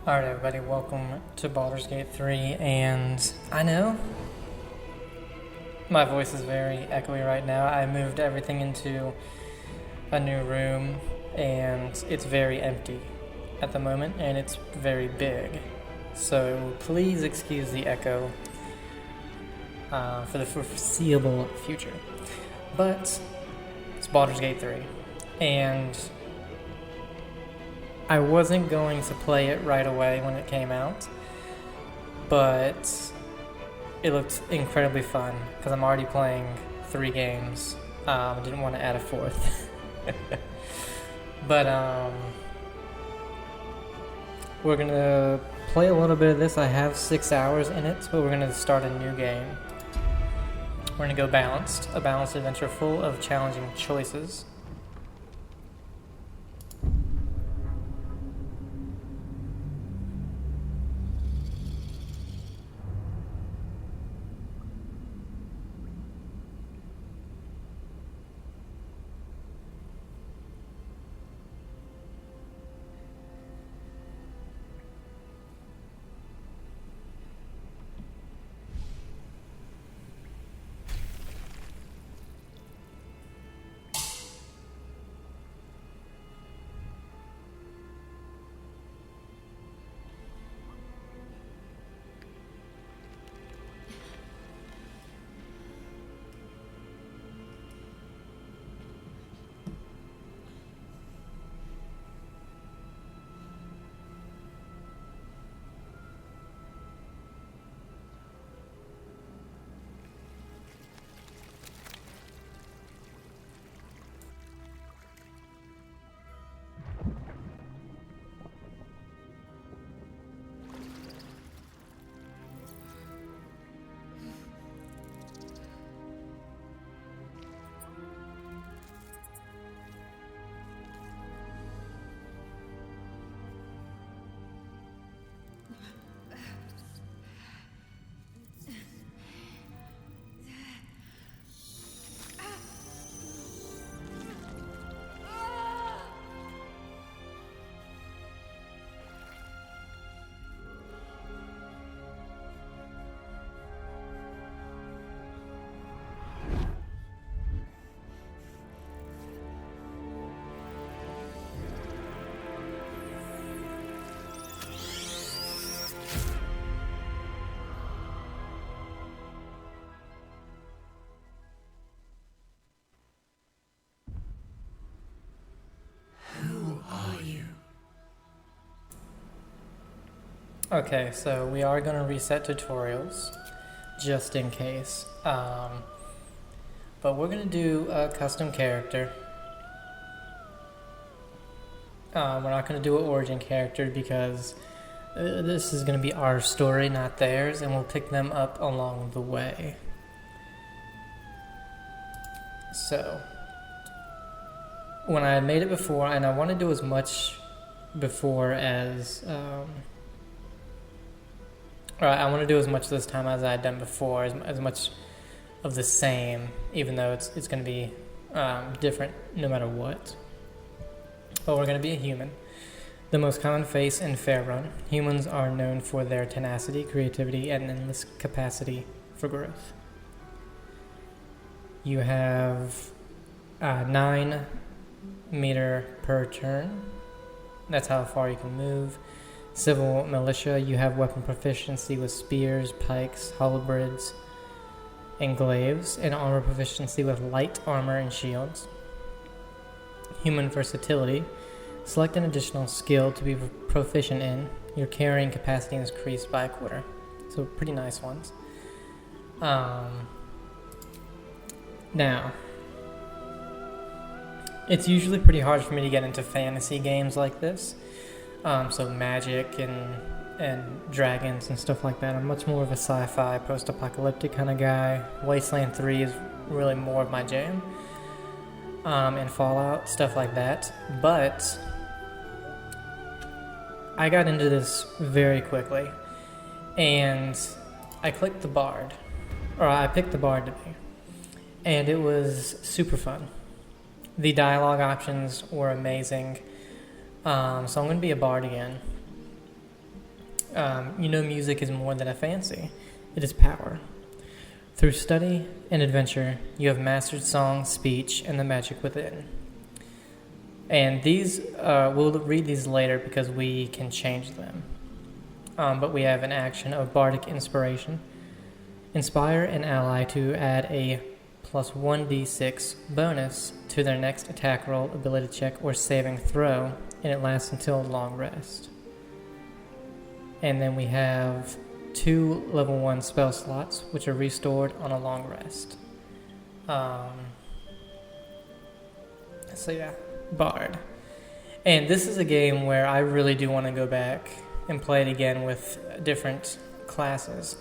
Alright everybody, welcome to Baldur's Gate 3, and I know my voice is very echoey right now. I moved everything into a new room, and it's very empty at the moment, and it's very big. So please excuse the echo for the foreseeable future. But it's Baldur's Gate 3, and I wasn't going to play it right away when it came out, but it looked incredibly fun because I'm already playing 3 games. I didn't want to add a 4th. But we're going to play a little bit of this. I have 6 hours in it, but we're going to start a new game. We're going to go balanced, a balanced adventure full of challenging choices. Okay, so we are going to reset tutorials, just in case. But we're going to do a custom character. We're not going to do an origin character because this is going to be our story, not theirs, and we'll pick them up along the way. So, when I made it before, and I want to do as much before as... I want to do as much this time as I had done before, as much of the same, even though it's going to be different no matter what. But we're going to be a human. The most common face in Faerun. Humans are known for their tenacity, creativity, and endless capacity for growth. You have 9 meter per turn. That's how far you can move. Civil militia, you have weapon proficiency with spears, pikes, halberds, and glaives, and armor proficiency with light armor and shields. Human versatility, select an additional skill to be proficient in. Your carrying capacity is increased by a quarter. So pretty nice ones. Now, it's usually pretty hard for me to get into fantasy games like this. So magic and dragons and stuff like that. I'm much more of a sci-fi, post-apocalyptic kind of guy. Wasteland 3 is really more of my jam. And Fallout, stuff like that. But I got into this very quickly. And I clicked the bard. Or I picked the bard to be. And it was super fun. The dialogue options were amazing. So I'm going to be a bard again. Music is more than a fancy. It is power. Through study and adventure, you have mastered song, speech, and the magic within. And these, we'll read these later because we can change them. But we have an action of bardic inspiration. Inspire an ally to add a plus 1d6 bonus to their next attack roll, ability check, or saving throw, and it lasts until a long rest. And then we have 2 level 1 spell slots, which are restored on a long rest. Bard. And this is a game where I really do want to go back and play it again with different classes.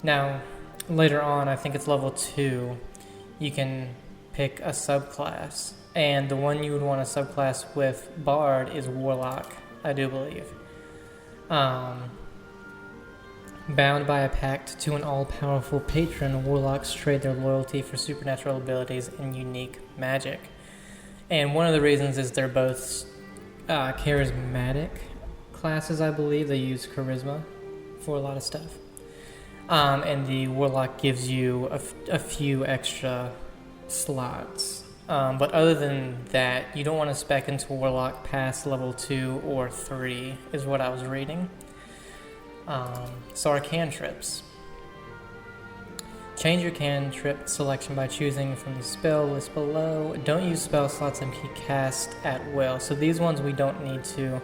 Now, later on, I think it's level 2, you can pick a subclass. And the one you would want to subclass with Bard is Warlock, I do believe. Bound by a pact to an all-powerful patron, Warlocks trade their loyalty for supernatural abilities and unique magic. And one of the reasons is they're both charismatic classes, I believe. They use charisma for a lot of stuff. And the Warlock gives you a few extra slots. But other than that, you don't want to spec into Warlock past level 2 or 3, is what I was reading. So our cantrips. Change your cantrip selection by choosing from the spell list below. Don't use spell slots and be cast at will. So these ones we don't need to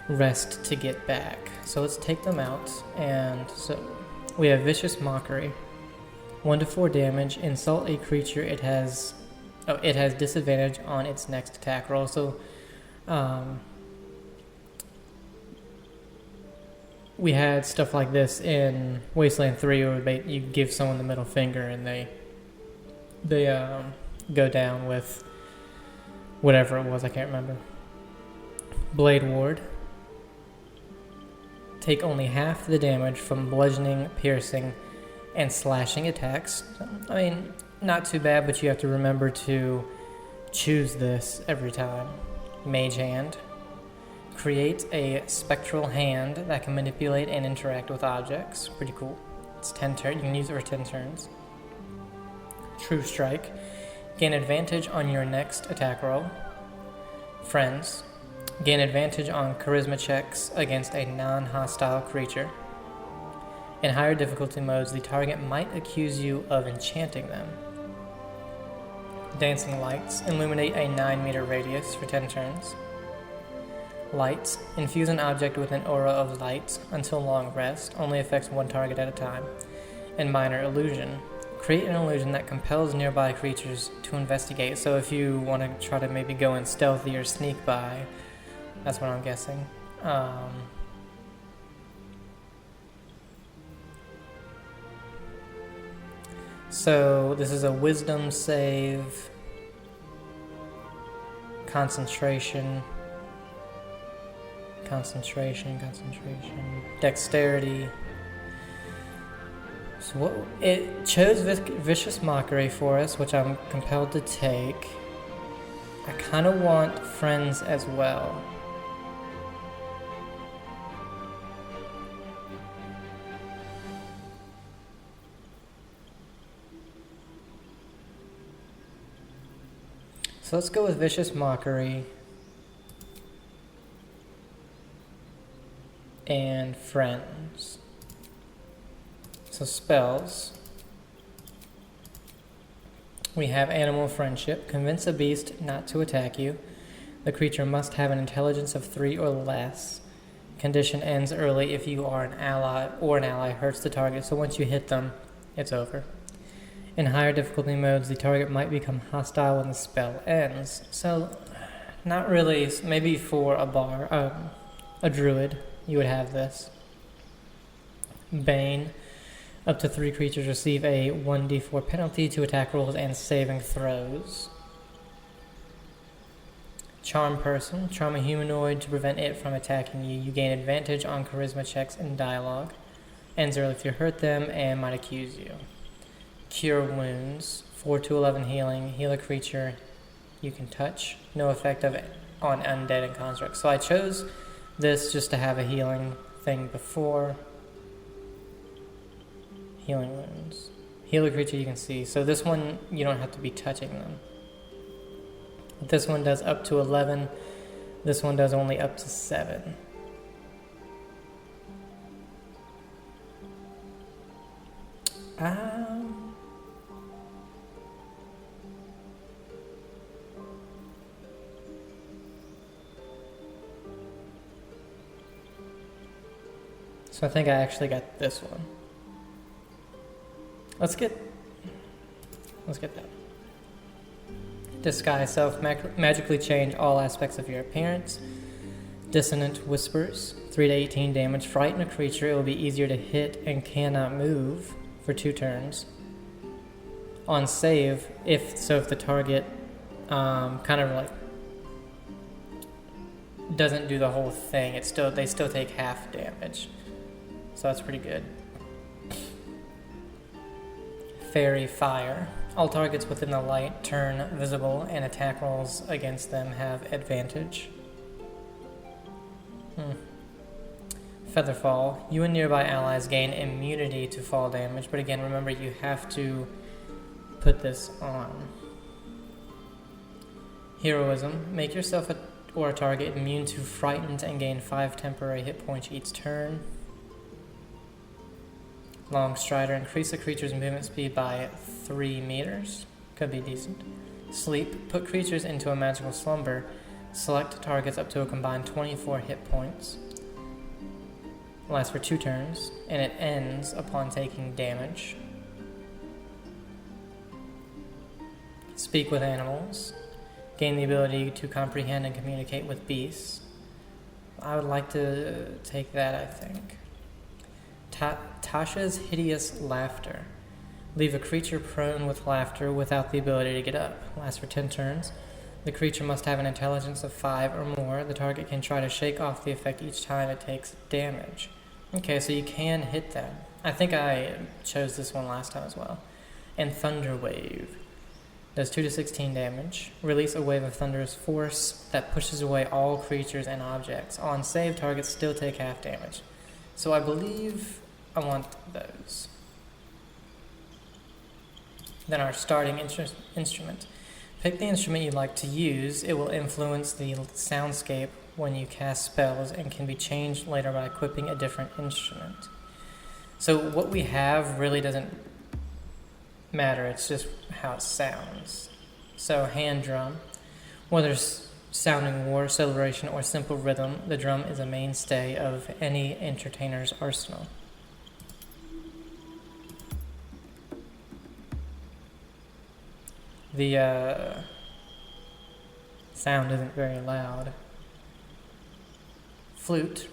rest to get back. So let's take them out. And so we have Vicious Mockery. 1 to 4 damage. Insult a creature. It has disadvantage on its next attack roll. So we had stuff like this in Wasteland 3 where you give someone the middle finger and they go down with whatever it was, I can't remember. Blade Ward. Take only half the damage from bludgeoning, piercing, and slashing attacks. I mean, not too bad, but you have to remember to choose this every time. Mage Hand. Create a spectral hand that can manipulate and interact with objects. Pretty cool. It's 10 turns. You can use it for 10 turns. True Strike. Gain advantage on your next attack roll. Friends. Gain advantage on charisma checks against a non-hostile creature. In higher difficulty modes, the target might accuse you of enchanting them. Dancing Lights. Illuminate a 9-meter radius for 10 turns. Lights. Infuse an object with an aura of light until long rest. Only affects one target at a time. And Minor Illusion. Create an illusion that compels nearby creatures to investigate. So if you want to try to maybe go in stealthy or sneak by, that's what I'm guessing. So this is a Wisdom save. Concentration. Dexterity. So what it chose Vicious Mockery for us, which I'm compelled to take. I kind of want Friends as well. So let's go with Vicious Mockery. And Friends. So spells. We have Animal Friendship. Convince a beast not to attack you. The creature must have an intelligence of 3 or less. Condition ends early if you are an ally or an ally hurts the target. So once you hit them, it's over. In higher difficulty modes, the target might become hostile when the spell ends. So not really. Maybe for a druid, you would have this. Bane. Up to 3 creatures receive a 1d4 penalty to attack rolls and saving throws. Charm Person. Charm a humanoid to prevent it from attacking you. You gain advantage on charisma checks and dialogue. Ends early if you hurt them and might accuse you. Cure Wounds. 4 to 11 healing. Heal a creature you can touch. No effect on undead and constructs. So I chose this just to have a healing thing before. Healing wounds. Heal a creature you can see. So this one, you don't have to be touching them. This one does up to 11. This one does only up to 7. So I think I actually got this one. Let's get that. Disguise self, magically change all aspects of your appearance. Dissonant whispers, 3 to 18 damage. Frighten a creature, it will be easier to hit and cannot move for 2 turns. On save, if the target kind of like doesn't do the whole thing, they still take half damage. So that's pretty good. Fairy Fire. All targets within the light turn visible and attack rolls against them have advantage. Featherfall. You and nearby allies gain immunity to fall damage, but again, remember you have to put this on. Heroism. Make yourself or a target immune to frightened and gain 5 temporary hit points each turn. Long Strider. Increase a creature's movement speed by 3 meters. Could be decent. Sleep. Put creatures into a magical slumber. Select targets up to a combined 24 hit points. Lasts for 2 turns, and it ends upon taking damage. Speak with animals. Gain the ability to comprehend and communicate with beasts. I would like to take that, I think. Tasha's Hideous Laughter. Leave a creature prone with laughter without the ability to get up. Lasts for 10 turns. The creature must have an intelligence of 5 or more. The target can try to shake off the effect each time it takes damage. Okay, so you can hit them. I think I chose this one last time as well. And Thunder Wave. Does 2 to 16 damage. Release a wave of thunderous force that pushes away all creatures and objects. On save, targets still take half damage. So I believe I want those. Then our starting instrument. Pick the instrument you'd like to use. It will influence the soundscape when you cast spells and can be changed later by equipping a different instrument. So what we have really doesn't matter, it's just how it sounds. So hand drum. Whether it's sounding war, celebration, or simple rhythm, the drum is a mainstay of any entertainer's arsenal. The sound isn't very loud. Flute.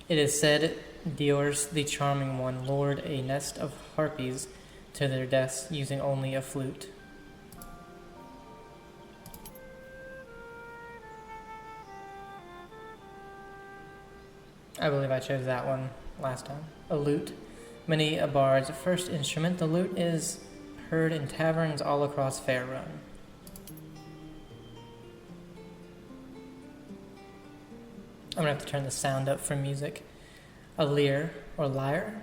It is said Dior's the Charming One lured a nest of harpies to their deaths using only a flute. I believe I chose that one last time. A lute. Many a bard's first instrument, the lute is heard in taverns all across Fair Run. I'm gonna have to turn the sound up for music. A lyre, or lyre.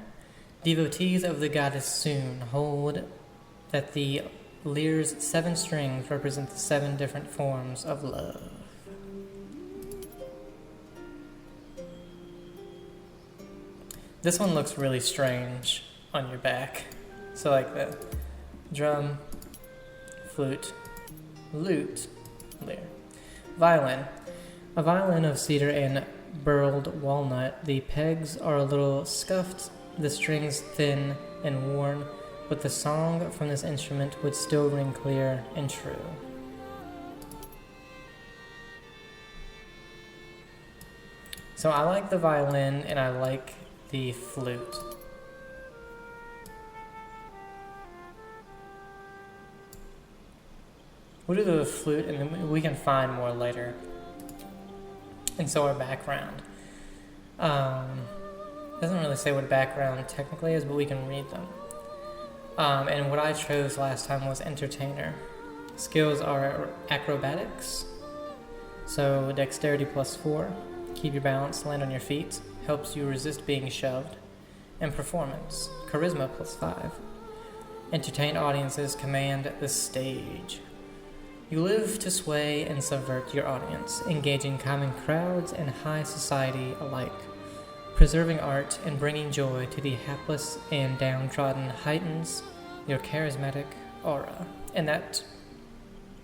Devotees of the goddess Soon hold that the lyre's 7 strings represent the 7 different forms of love. This one looks really strange on your back. So like the drum, flute, lute, lyre. Violin. A violin of cedar and burled walnut. The pegs are a little scuffed, the strings thin and worn, but the song from this instrument would still ring clear and true. So I like the violin and I like the flute. We'll do the flute and then we can find more later. And so our background. Doesn't really say what background technically is, but we can read them. And what I chose last time was entertainer. Skills are acrobatics. So dexterity +4. Keep your balance, land on your feet. helps you resist being shoved. And performance, charisma +5. Entertain audiences, command the stage. You live to sway and subvert your audience, engaging common crowds and high society alike. Preserving art and bringing joy to the hapless and downtrodden heightens your charismatic aura. And that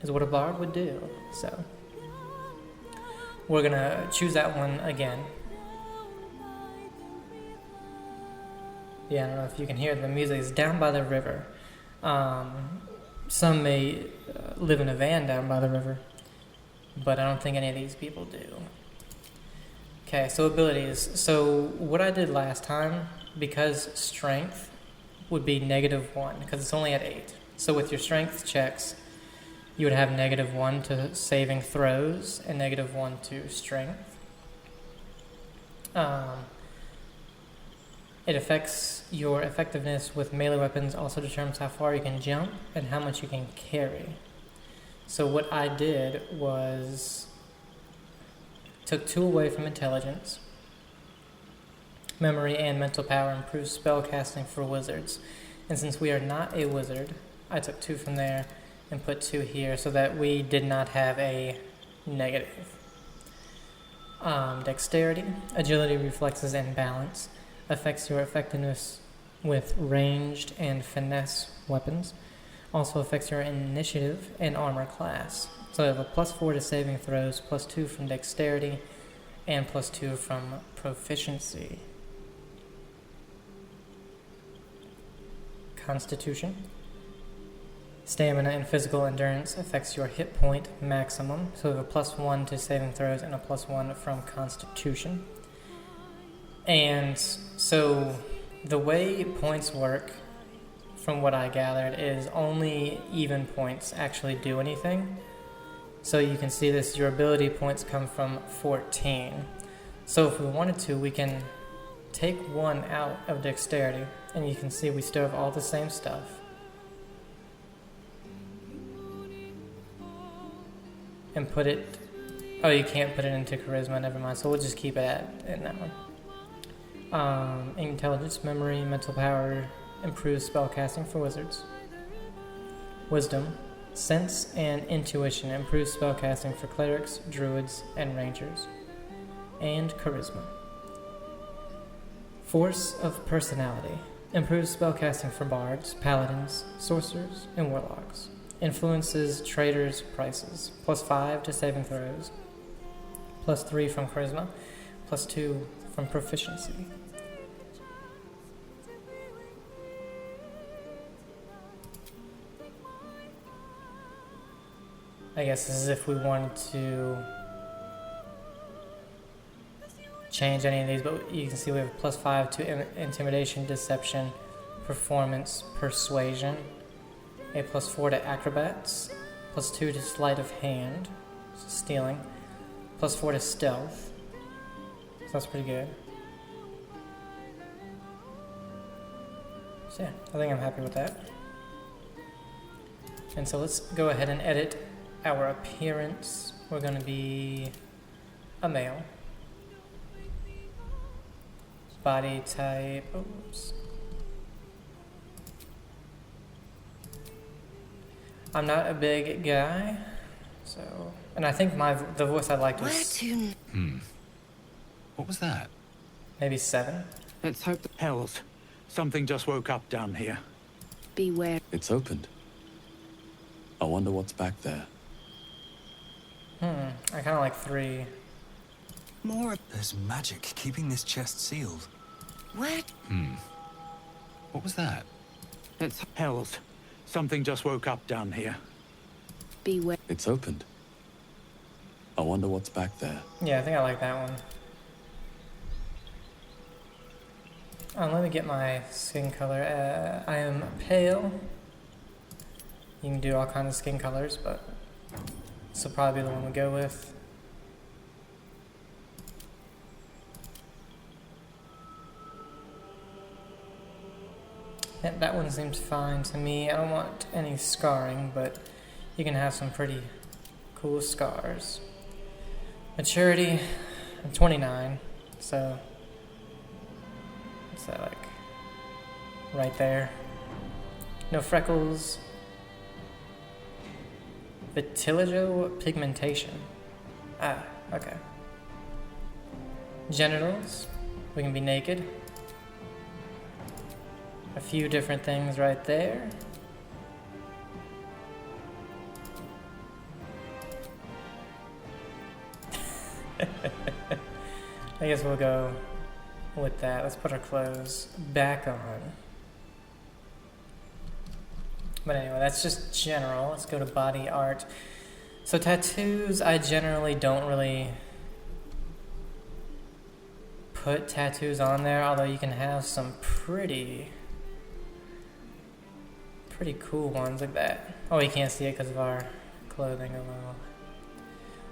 is what a bard would do. So, we're gonna choose that one again. Yeah, I don't know if you can hear the music. It's down by the river. Some may live in a van down by the river, but I don't think any of these people do. Okay, so abilities. So what I did last time, because strength would be -1, because it's only at 8. So with your strength checks, you would have -1 to saving throws and -1 to strength. It affects your effectiveness with melee weapons, also determines how far you can jump and how much you can carry. So what I did was took 2 away from intelligence. Memory and mental power improves spellcasting for wizards. And since we are not a wizard, I took 2 from there and put 2 here so that we did not have a negative. Dexterity, agility, reflexes, and balance affects your effectiveness with ranged and finesse weapons. Also affects your initiative and armor class. So I have a +4 to saving throws, +2 from dexterity, and +2 from proficiency. Constitution. Stamina and physical endurance affects your hit point maximum. So I have a +1 to saving throws and a +1 from Constitution. And so the way points work, from what I gathered, is only even points actually do anything. So you can see this, your ability points come from 14. So if we wanted to, we can take 1 out of dexterity, and you can see we still have all the same stuff. And put it, oh, you can't put it into charisma, never mind, so we'll just keep it in that one. Intelligence, memory, mental power improves spellcasting for wizards. Wisdom, sense, and intuition improves spellcasting for clerics, druids, and rangers. And charisma. Force of personality improves spellcasting for bards, paladins, sorcerers, and warlocks. Influences traders' prices. +5 to saving throws. +3 from charisma. +2 from proficiency. I guess this is if we wanted to change any of these, but you can see we have +5 to intimidation, deception, performance, persuasion, a +4 to acrobats, +2 to sleight of hand, so stealing, +4 to stealth, so that's pretty good. So yeah, I think I'm happy with that. And so let's go ahead and edit our appearance. We're going to be a male. Body type, oops. I'm not a big guy, so, and I think the voice I liked was What was that? maybe 7. Let's hope. Hells. Something just woke up down here. Beware. It's opened. I wonder what's back there. I kind of like 3. More. There's magic keeping this chest sealed. What? What was that? Let's. Hells. Something just woke up down here. Beware. It's opened. I wonder what's back there. Yeah, I think I like that one. Let me get my skin color. I am pale. You can do all kinds of skin colors, but this will probably be the one we go with. Yeah, that one seems fine to me. I don't want any scarring, but you can have some pretty cool scars. Maturity, I'm 29, so What's that like? Right there. No freckles. Vitiligo pigmentation. Ah, okay. Genitals. We can be naked. A few different things right there. I guess we'll go with that. Let's put our clothes back on. But anyway, that's just general. Let's go to body art. So tattoos, I generally don't really put tattoos on there, although you can have some pretty cool ones like that. Oh, you can't see it because of our clothing a little.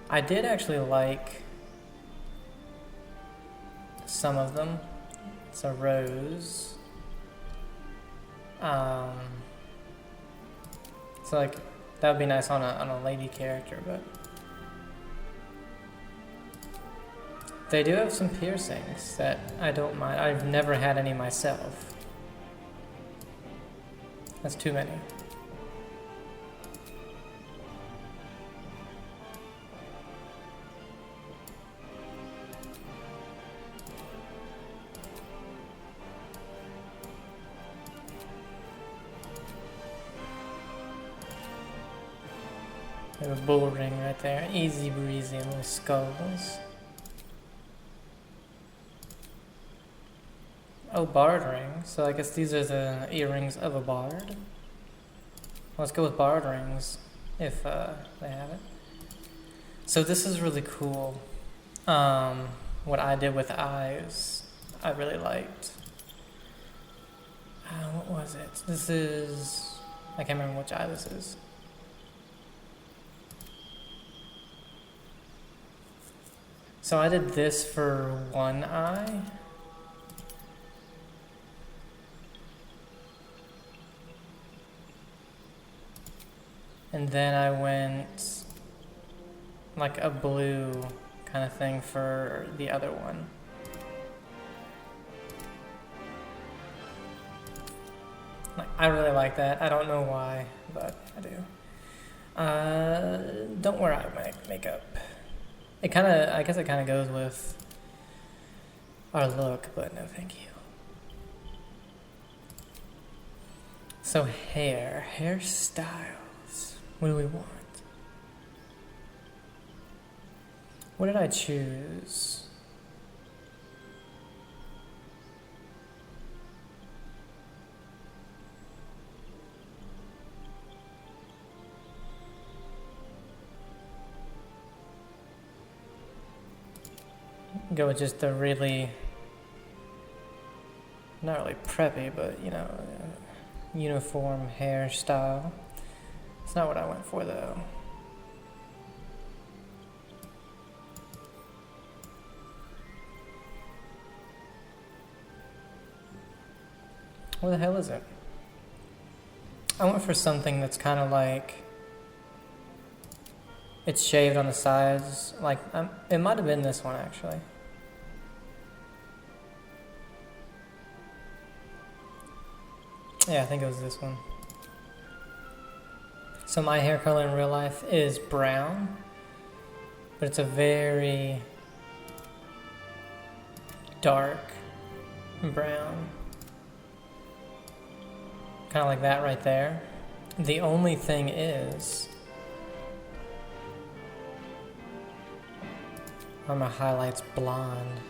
I did actually like some of them. It's a rose. So like that would be nice on a lady character, but they do have some piercings that I don't mind. I've never had any myself. That's too many. We have a bull ring right there. Easy breezy, little skulls. Oh, bard ring. So I guess these are the earrings of a bard. Let's go with bard rings, if they have it. So this is really cool. What I did with eyes, I really liked. What was it? This is... I can't remember which eye this is. So I did this for one eye. And then I went like a blue kind of thing for the other one. Like, I really like that. I don't know why, but I do. Don't wear eye makeup. It kind of, I guess it kind of goes with our look, but no thank you. So hairstyles. What do we want? What did I choose? Go with just the really, not really preppy, but you know, uniform hairstyle. It's not what I went for though. What the hell is it? I went for something that's kind of like, it's shaved on the sides. Like, it might have been this one actually. Yeah, I think it was this one. So my hair color in real life is brown, but it's a very dark brown. Kind of like that right there. The only thing is, are my highlights blonde?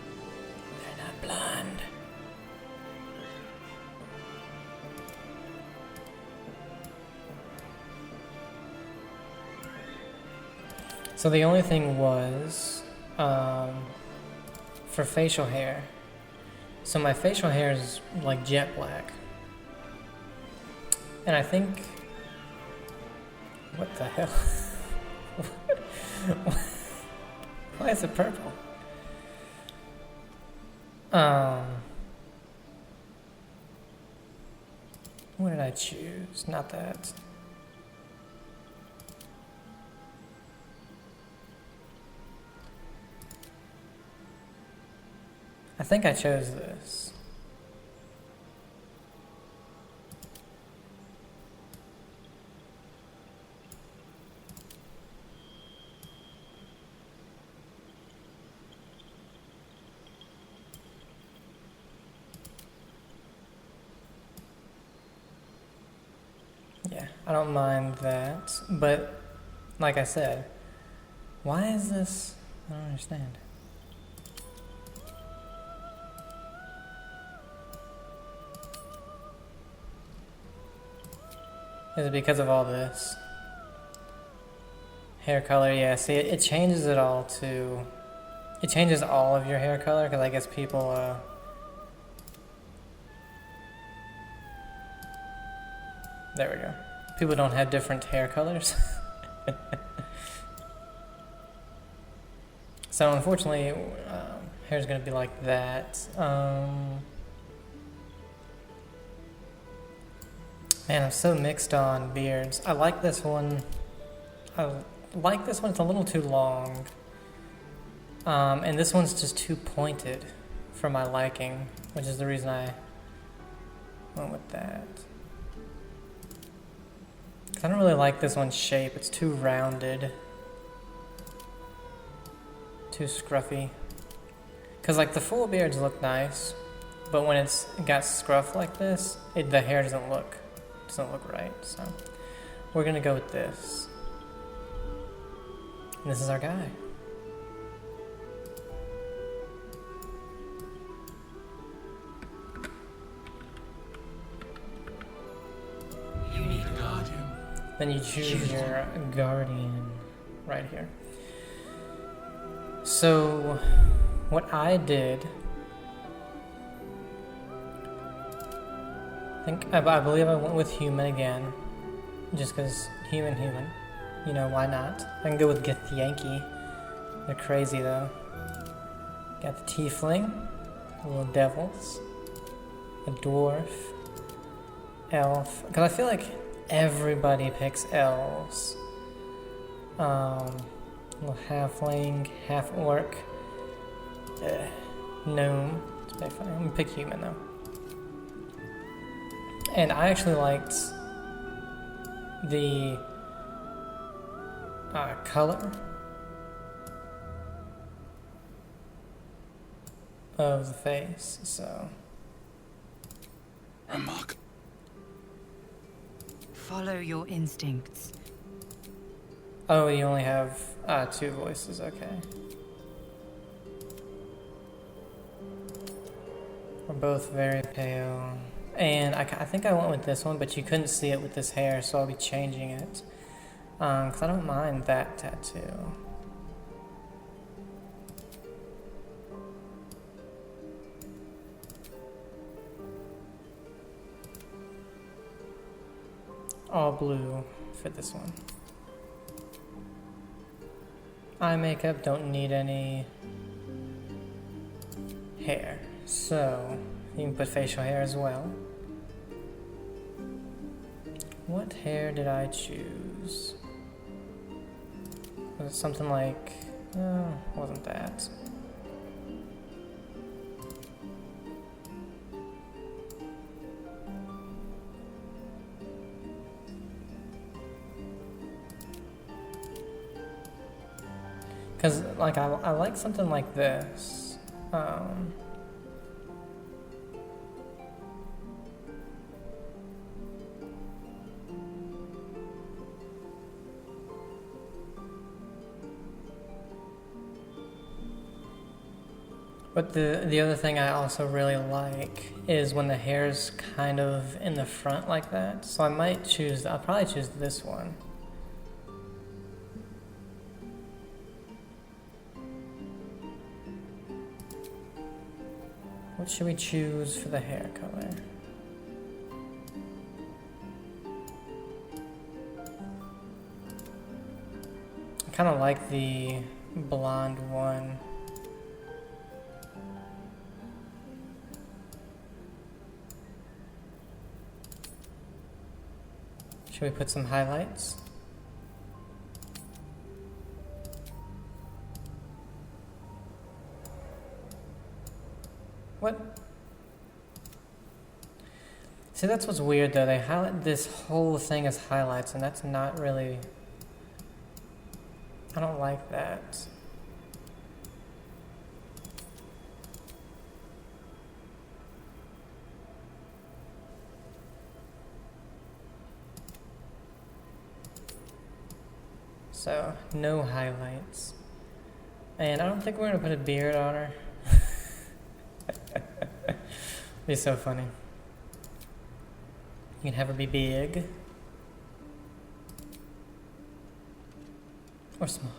They're not blonde. So the only thing was, for facial hair. So my facial hair is like jet black. And I think, what the hell? Why is it purple? What did I choose? Not that. I think I chose this. Yeah, I don't mind that. But, like I said, why is this? I don't understand. Is it because of all this? Hair color, yeah, see, it changes it all to... It changes all of your hair color, because I guess people, there we go. People don't have different hair colors. So, unfortunately, hair's gonna be like that. Man, I'm so mixed on beards. I like this one. I like this one, it's a little too long. And this one's just too pointed for my liking, which is the reason I went with that. 'Cause I don't really like this one's shape, it's too rounded. Too scruffy. Cause like the full beards look nice, but when it's got scruff like this, the hair doesn't look right. So we're gonna go with this. And this is our guy. You need a guardian. Then you choose your guardian right here. So, what I did, I believe I went with human again, just because human, you know, why not? I can go with Get the Yankee, they're crazy though. Got the tiefling, the little devils, a dwarf, elf, because I feel like everybody picks elves. Little halfling, half orc, gnome. It's pretty funny. I'm gonna pick human though. And I actually liked the color of the face, so. Remarkable. Follow your instincts. Oh, you only have 2 voices, okay. We're both very pale. And I think I went with this one, but you couldn't see it with this hair, so I'll be changing it. Because I don't mind that tattoo. All blue for this one. Eye makeup, don't need any hair. So, you can put facial hair as well. What hair did I choose? Was it something like... wasn't that. Because, like, I like something like this. But the other thing I also really like is when the hair's kind of in the front like that. So I'll probably choose this one. What should we choose for the hair color? I kind of like the blonde one. Should we put some highlights? What? See, that's what's weird though. They highlight this whole thing as highlights, and that's not really... I don't like that. So, no highlights. And I don't think we're gonna put a beard on her. Be so funny. You can have her be big. Or small.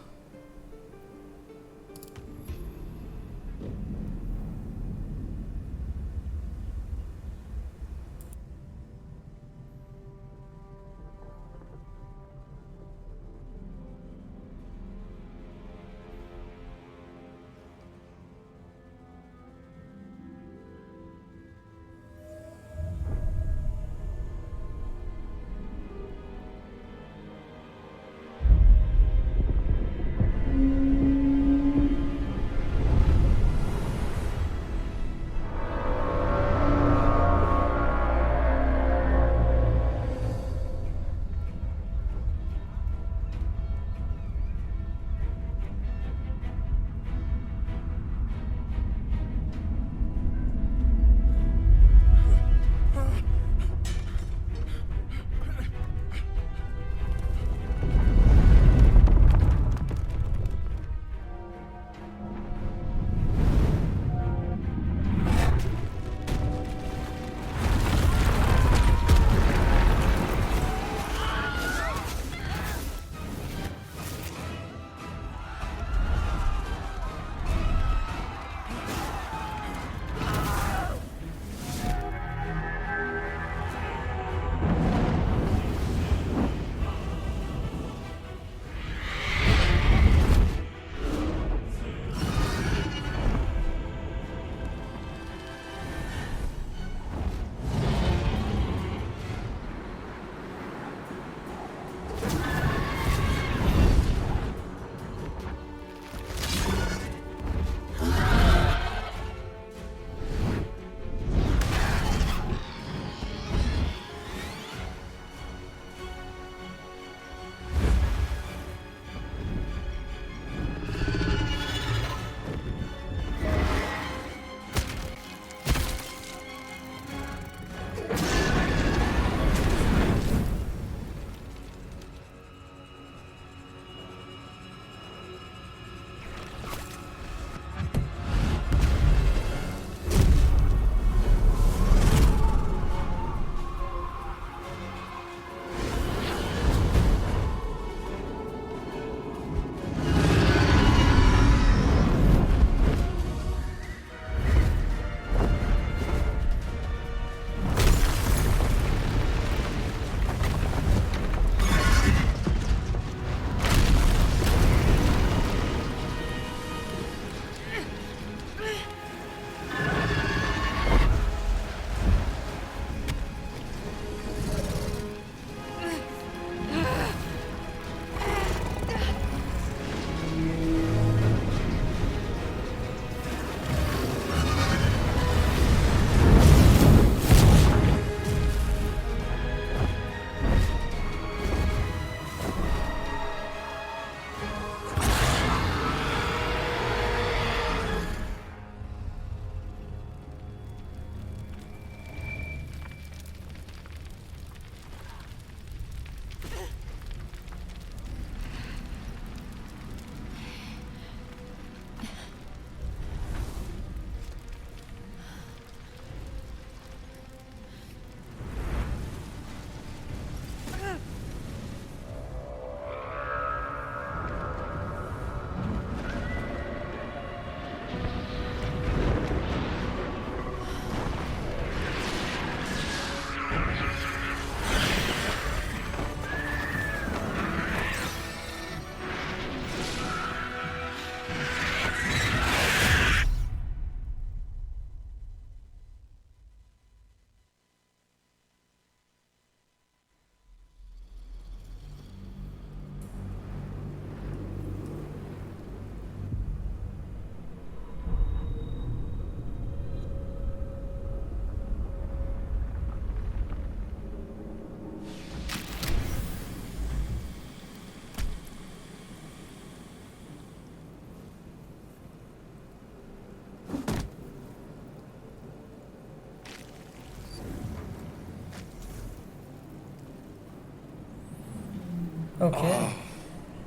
Okay.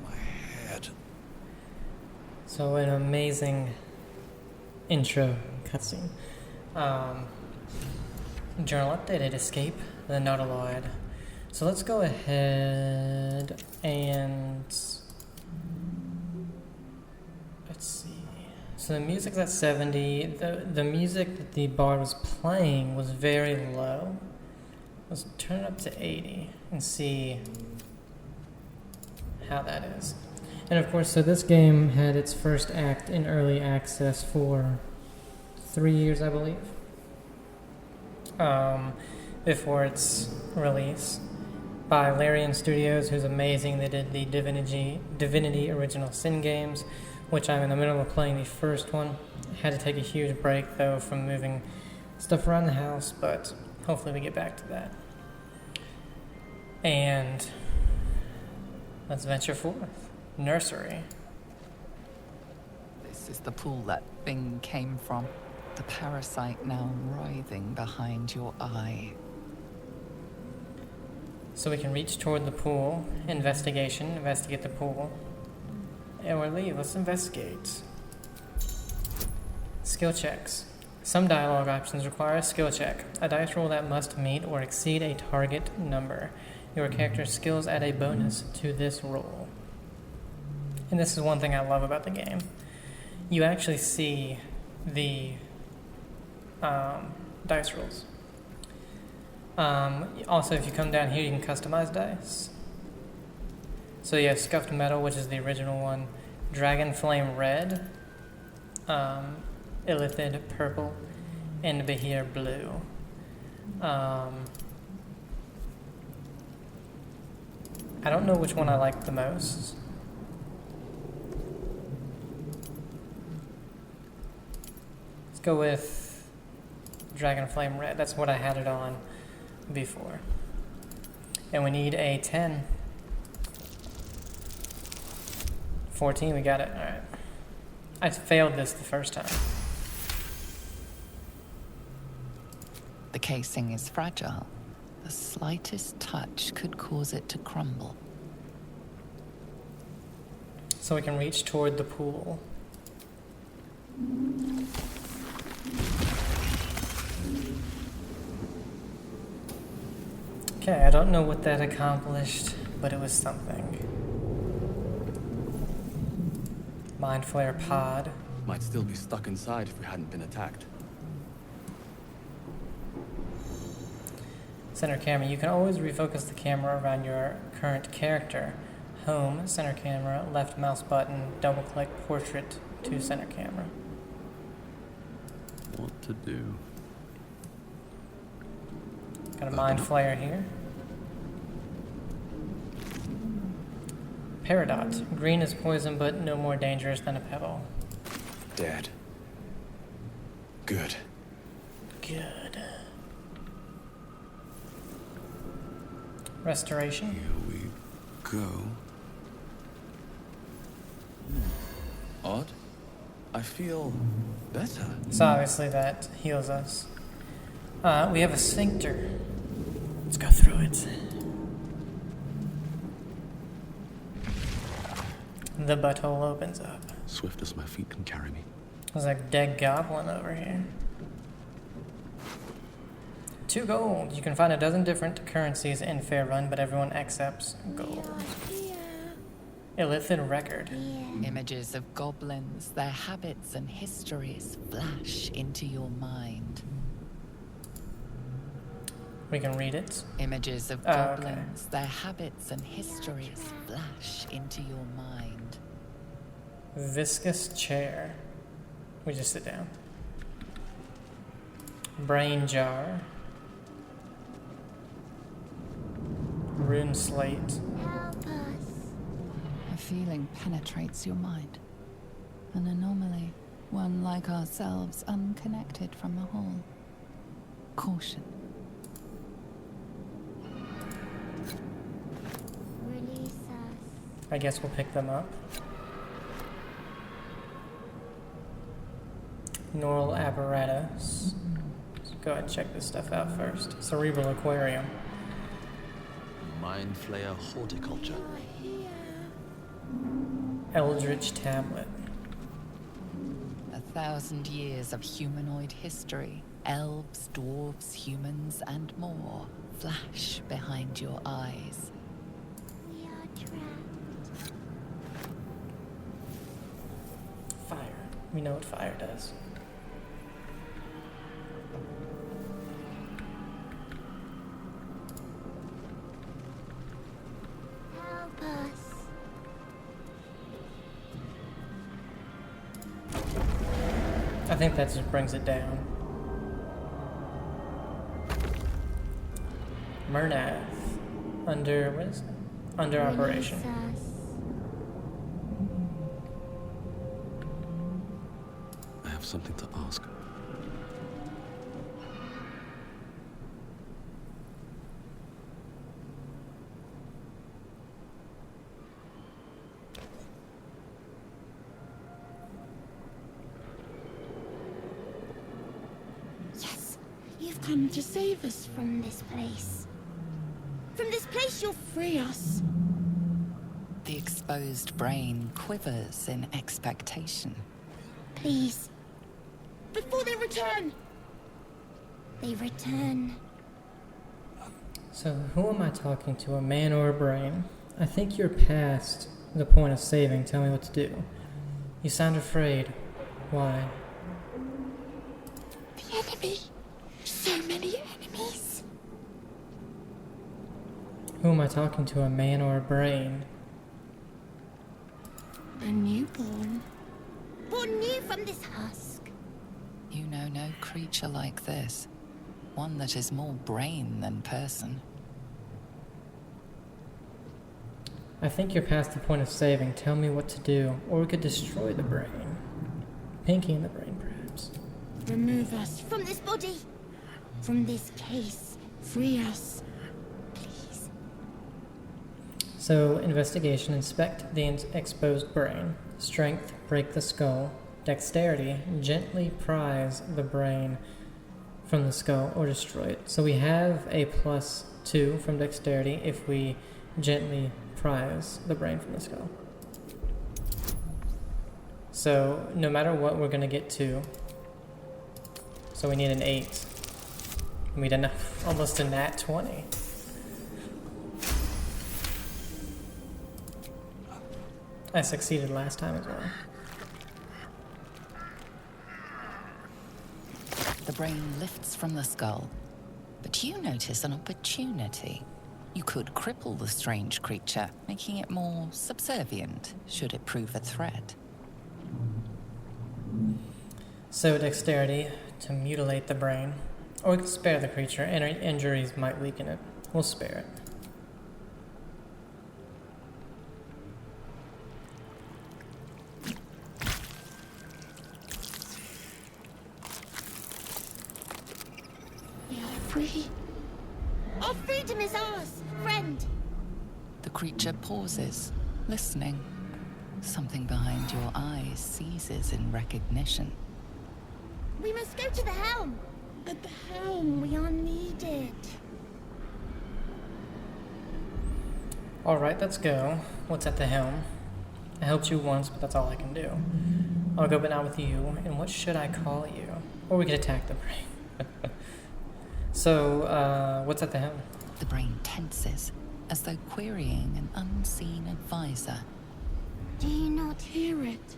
My So an amazing intro cutscene. Journal updated. Escape the Nautiloid. So let's go ahead and let's see. So the music's at 70. The music that the bard was playing was very low. Let's turn it up to 80 and see how that is. And of course, so this game had its first act in early access for 3 years, I believe, before its release, by Larian Studios, who's amazing. They did the Divinity Original Sin games, which I'm in the middle of playing the first one. Had to take a huge break, though, from moving stuff around the house, but hopefully we get back to that. And let's venture forth. Nursery. This is the pool that thing came from. The parasite now writhing behind your eye. So we can reach toward the pool. Investigate the pool. And we'll leave. Let's investigate. Skill checks. Some dialogue options require a skill check. A dice roll that must meet or exceed a target number. Your character's skills add a bonus to this roll. And this is one thing I love about the game. You actually see the dice rolls. Also, if you come down here, you can customize dice. So you have Scuffed Metal, which is the original one, Dragon Flame Red, Illithid Purple, and Behir Blue. I don't know which one I like the most. Let's go with Dragon Flame Red. That's what I had it on before. And we need a 10. 14, we got it. Alright. I failed this the first time. The casing is fragile. The slightest touch could cause it to crumble. So we can reach toward the pool. Okay, I don't know what that accomplished, but it was something. Mind Flayer pod. Might still be stuck inside if we hadn't been attacked. Center camera. You can always refocus the camera around your current character. Home, center camera, left mouse button, double click portrait to center camera. What to do? Got a Mind Flayer here. Peridot. Green is poison, but no more dangerous than a pebble. Dead. Good. Good. Restoration. Here we go. Odd. I feel better. So obviously that heals us. We have a sphincter. Let's go through it. The butthole opens up. Swift as my feet can carry me. There's a dead goblin over here. 2 gold. You can find a dozen different currencies in Fairrun, but everyone accepts gold. Illithid record. Images of goblins, their habits and histories flash into your mind. We can read it. Images of goblins, their habits and histories flash into your mind. Viscous chair. We just sit down. Brain jar. Rune slate. A feeling penetrates your mind. An anomaly, one like ourselves, unconnected from the whole. Caution. Release us. I guess we'll pick them up. Neural apparatus. Let's go ahead and check this stuff out first. Cerebral aquarium. Mind Flayer horticulture. Eldritch tablet. 5,000 years of humanoid history. Elves, dwarves, humans, and more flash behind your eyes. We are trapped. Fire. We know what fire does. Help us. I think that just brings it down. Murnath. Under, what is it? Under operation. Release us. I have something to ask. Yes, you've come to save us from this place. From this place, you'll free us. The exposed brain quivers in expectation. Please. Before they return. They return. So, who am I talking to? A man or a brain? I think you're past the point of saving. Tell me what to do. You sound afraid. Why? The enemy. So many enemies. Who am I talking to? A man or a brain? A newborn. Born new from this husk. You know no creature like this. One that is more brain than person. I think you're past the point of saving. Tell me what to do. Or we could destroy the brain. Pinky in the brain, perhaps. Remove us from this body. From this case. Free us. Please. So, investigation. Inspect the exposed brain. Strength, break the skull. Dexterity, gently prise the brain from the skull or destroy it. So we have a +2 from dexterity if we gently prise the brain from the skull. So no matter what, we're going to get 2. So we need an 8. We did almost a nat 20. I succeeded last time as well. The brain lifts from the skull, but you notice an opportunity. You could cripple the strange creature, making it more subservient, should it prove a threat. So dexterity to mutilate the brain, or we can spare the creature. Injuries might weaken it. We'll spare it. We are free. Our freedom is ours, friend. The creature pauses, listening. Something behind your eyes seizes in recognition. We must go to the helm. At the helm, we are needed. Alright, let's go. What's at the helm? I helped you once, but that's all I can do. I'll go but not with you. And what should I call you? Or we could attack the brain. So, what's at the helm? The brain tenses, as though querying an unseen advisor. Do you not hear it?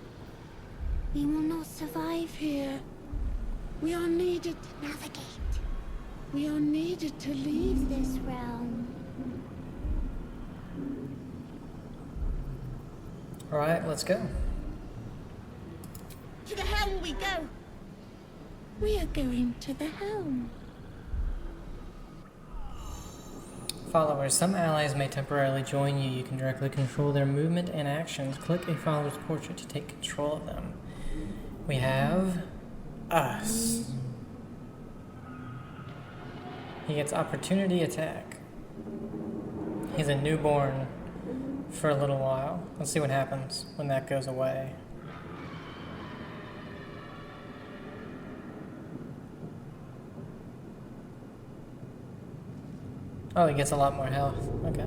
We will not survive here. We are needed to navigate. We are needed to leave this realm. Alright, let's go. To the helm we go. We are going to the helm. Followers. Some allies may temporarily join you. You can directly control their movement and actions. Click a follower's portrait to take control of them. We have us. He gets opportunity attack. He's a newborn for a little while. Let's see what happens when that goes away. Oh, he gets a lot more health. Okay.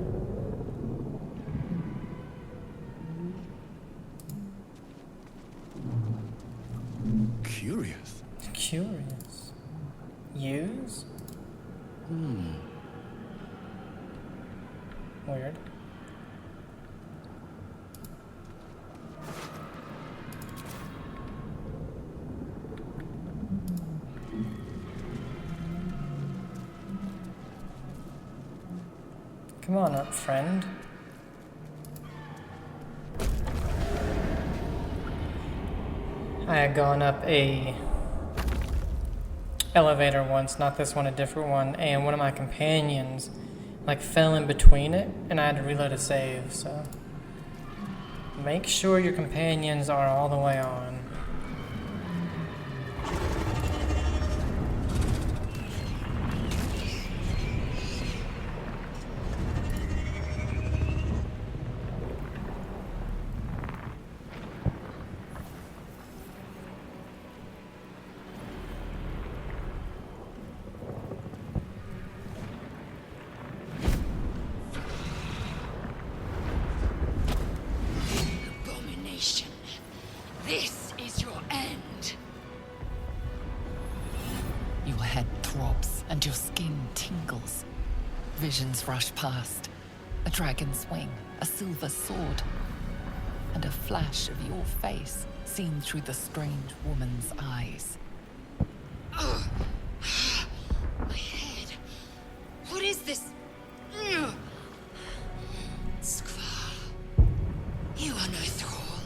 Curious. Use? Weird. Come on up, friend. I had gone up a elevator once, not this one, a different one, and one of my companions like fell in between it, and I had to reload a save, so make sure your companions are all the way on. Abomination. This is your end. Your head throbs and your skin tingles. Visions rush past. A dragon's wing, a silver sword, and a flash of your face seen through the strange woman's eyes. Ugh. My head. What is this? Ugh. Skvar. You are no thrall.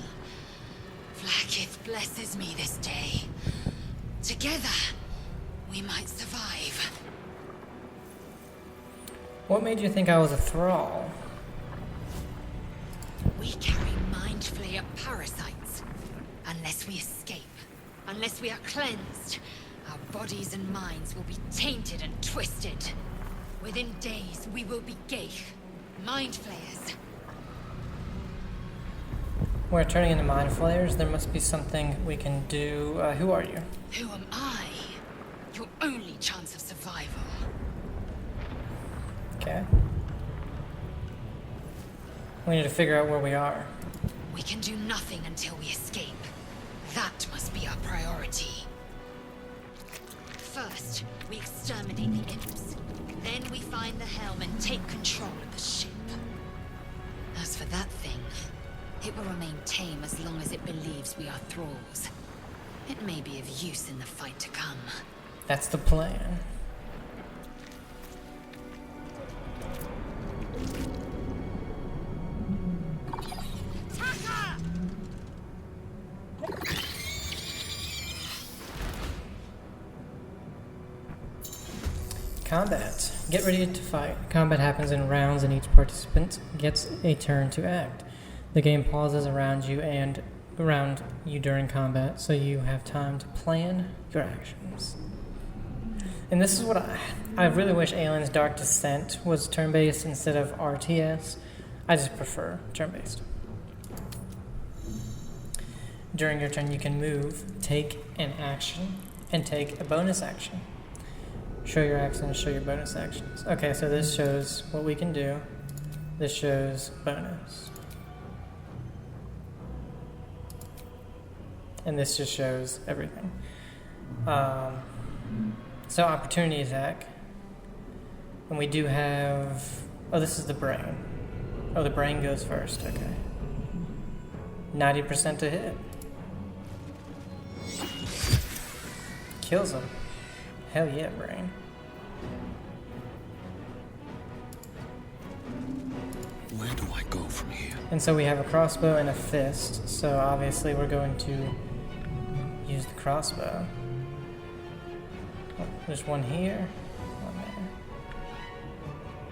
Vlaakith blesses me this day. Together, we might survive. What made you think I was a thrall? We carry mind flayer parasites. Unless we escape, unless we are cleansed, our bodies and minds will be tainted and twisted. Within days, we will be Geich, mind flayers. We're turning into mind flayers. There must be something we can do. Who are you? Who am I? Your only chance of survival. Okay. We need to figure out where we are. We can do nothing until we escape. That must be our priority. First, we exterminate the imps. Then we find the helm and take control of the ship. As for that thing, it will remain tame as long as it believes we are thralls. It may be of use in the fight to come. That's the plan. Combat. Get ready to fight. Combat happens in rounds and each participant gets a turn to act. The game pauses around you during combat, so you have time to plan your actions. And this is what I really wish Alien's Dark Descent was turn-based instead of RTS. I just prefer turn-based. During your turn, you can move, take an action, and take a bonus action. Show your actions, show your bonus actions. Okay, so this shows what we can do. This shows bonus. And this just shows everything. So opportunity attack. And we do have... Oh, this is the brain. Oh, the brain goes first, okay. 90% to hit. Kills him. Hell yeah, brain. Where do I go from here? And so we have a crossbow and a fist, so obviously we're going to use the crossbow. Oh, there's one here, one there.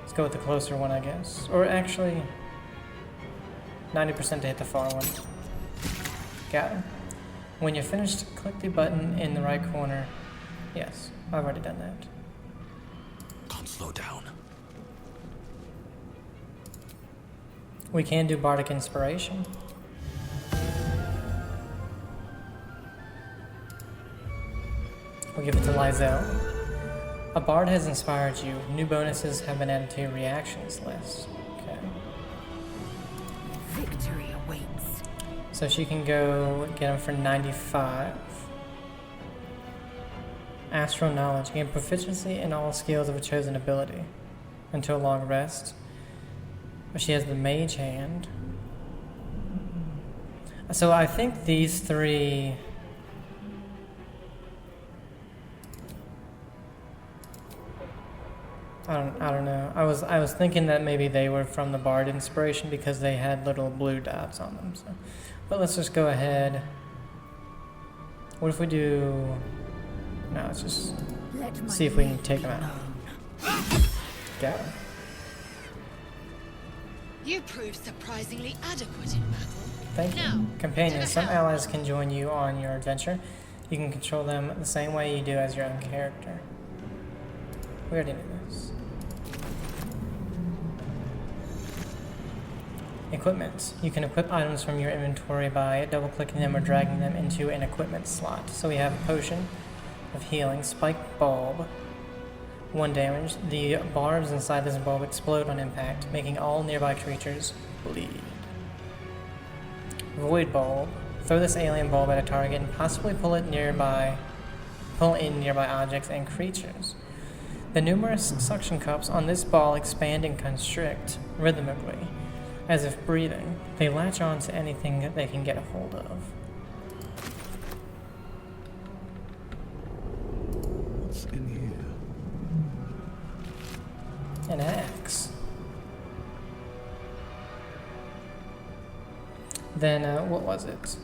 Let's go with the closer one, I guess. Or actually, 90% to hit the far one. Got him. When you're finished, click the button in the right corner. Yes, I've already done that. Can't slow down. We can do Bardic Inspiration. We'll give it to Lizelle. A bard has inspired you. New bonuses have been added to your reactions list. Okay. Victory awaits. So she can go get them for 95. Astral knowledge. Gain proficiency in all skills of a chosen ability until a long rest. But she has the mage hand. So I think these three... I don't know. I was thinking that maybe they were from the Bard inspiration because they had little blue dots on them. So, but let's just go ahead. What if we do? No, let's just see if we can take them out. Got him. You proved surprisingly adequate in battle. Thank you. Now, Companions, some allies can join you on your adventure. You can control them the same way you do as your own character. We already knew this. Equipment. You can equip items from your inventory by double-clicking them or dragging them into an equipment slot. So we have a potion of healing, spike bulb, 1 damage. The barbs inside this bulb explode on impact, making all nearby creatures bleed. Void bulb. Throw this alien bulb at a target and possibly pull in nearby objects and creatures. The numerous suction cups on this ball expand and constrict rhythmically, as if breathing. They latch on to anything that they can get a hold of. What's in here? An axe. Then, what was it?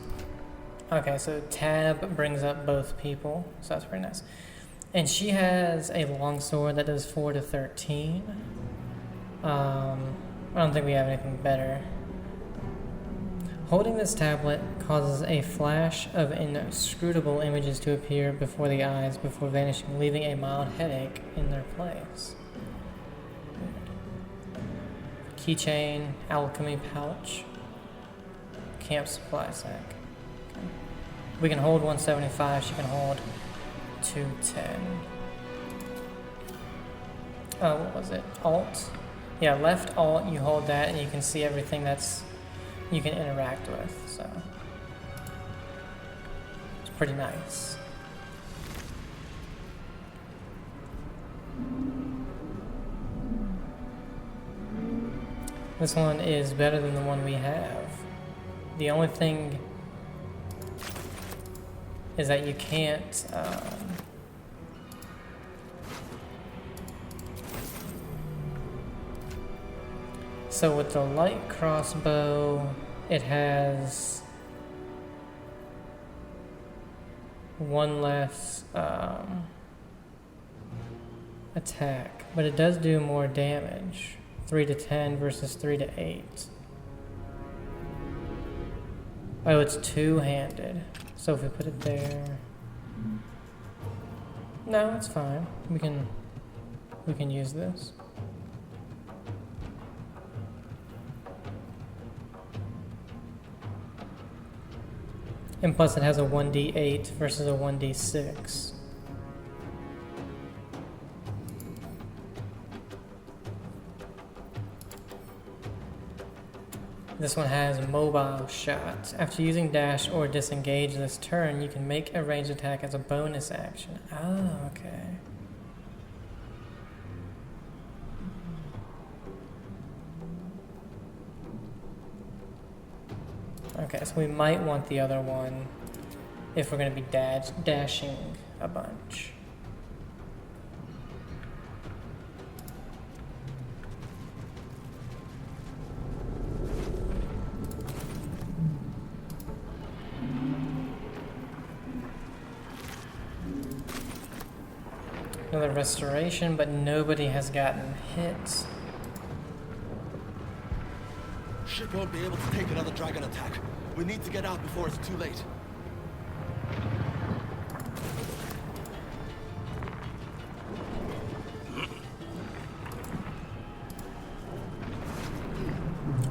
Okay, so tab brings up both people, so that's pretty nice. And she has a longsword that does 4 to 13. I don't think we have anything better. Holding this tablet causes a flash of inscrutable images to appear before the eyes before vanishing, leaving a mild headache in their place. Keychain, alchemy pouch, camp supply sack. Okay. We can hold 175, she can hold 210. Oh, what was it? Alt? Yeah, left alt, you hold that and you can see everything that's you can interact with, so it's pretty nice. This one is better than the one we have. The only thing is that you can't so with the light crossbow, it has 1 less attack, but it does do more damage. 3 to 10 versus 3 to 8. Oh, it's two-handed. So if we put it there, no, it's fine. We can use this. And plus it has a 1d8 versus a 1d6. This one has mobile shot. After using dash or disengage this turn, you can make a ranged attack as a bonus action. Oh, okay. Okay, so we might want the other one if we're going to be dashing a bunch. Another restoration, but nobody has gotten hit. Ship won't be able to take another dragon attack. We need to get out before it's too late.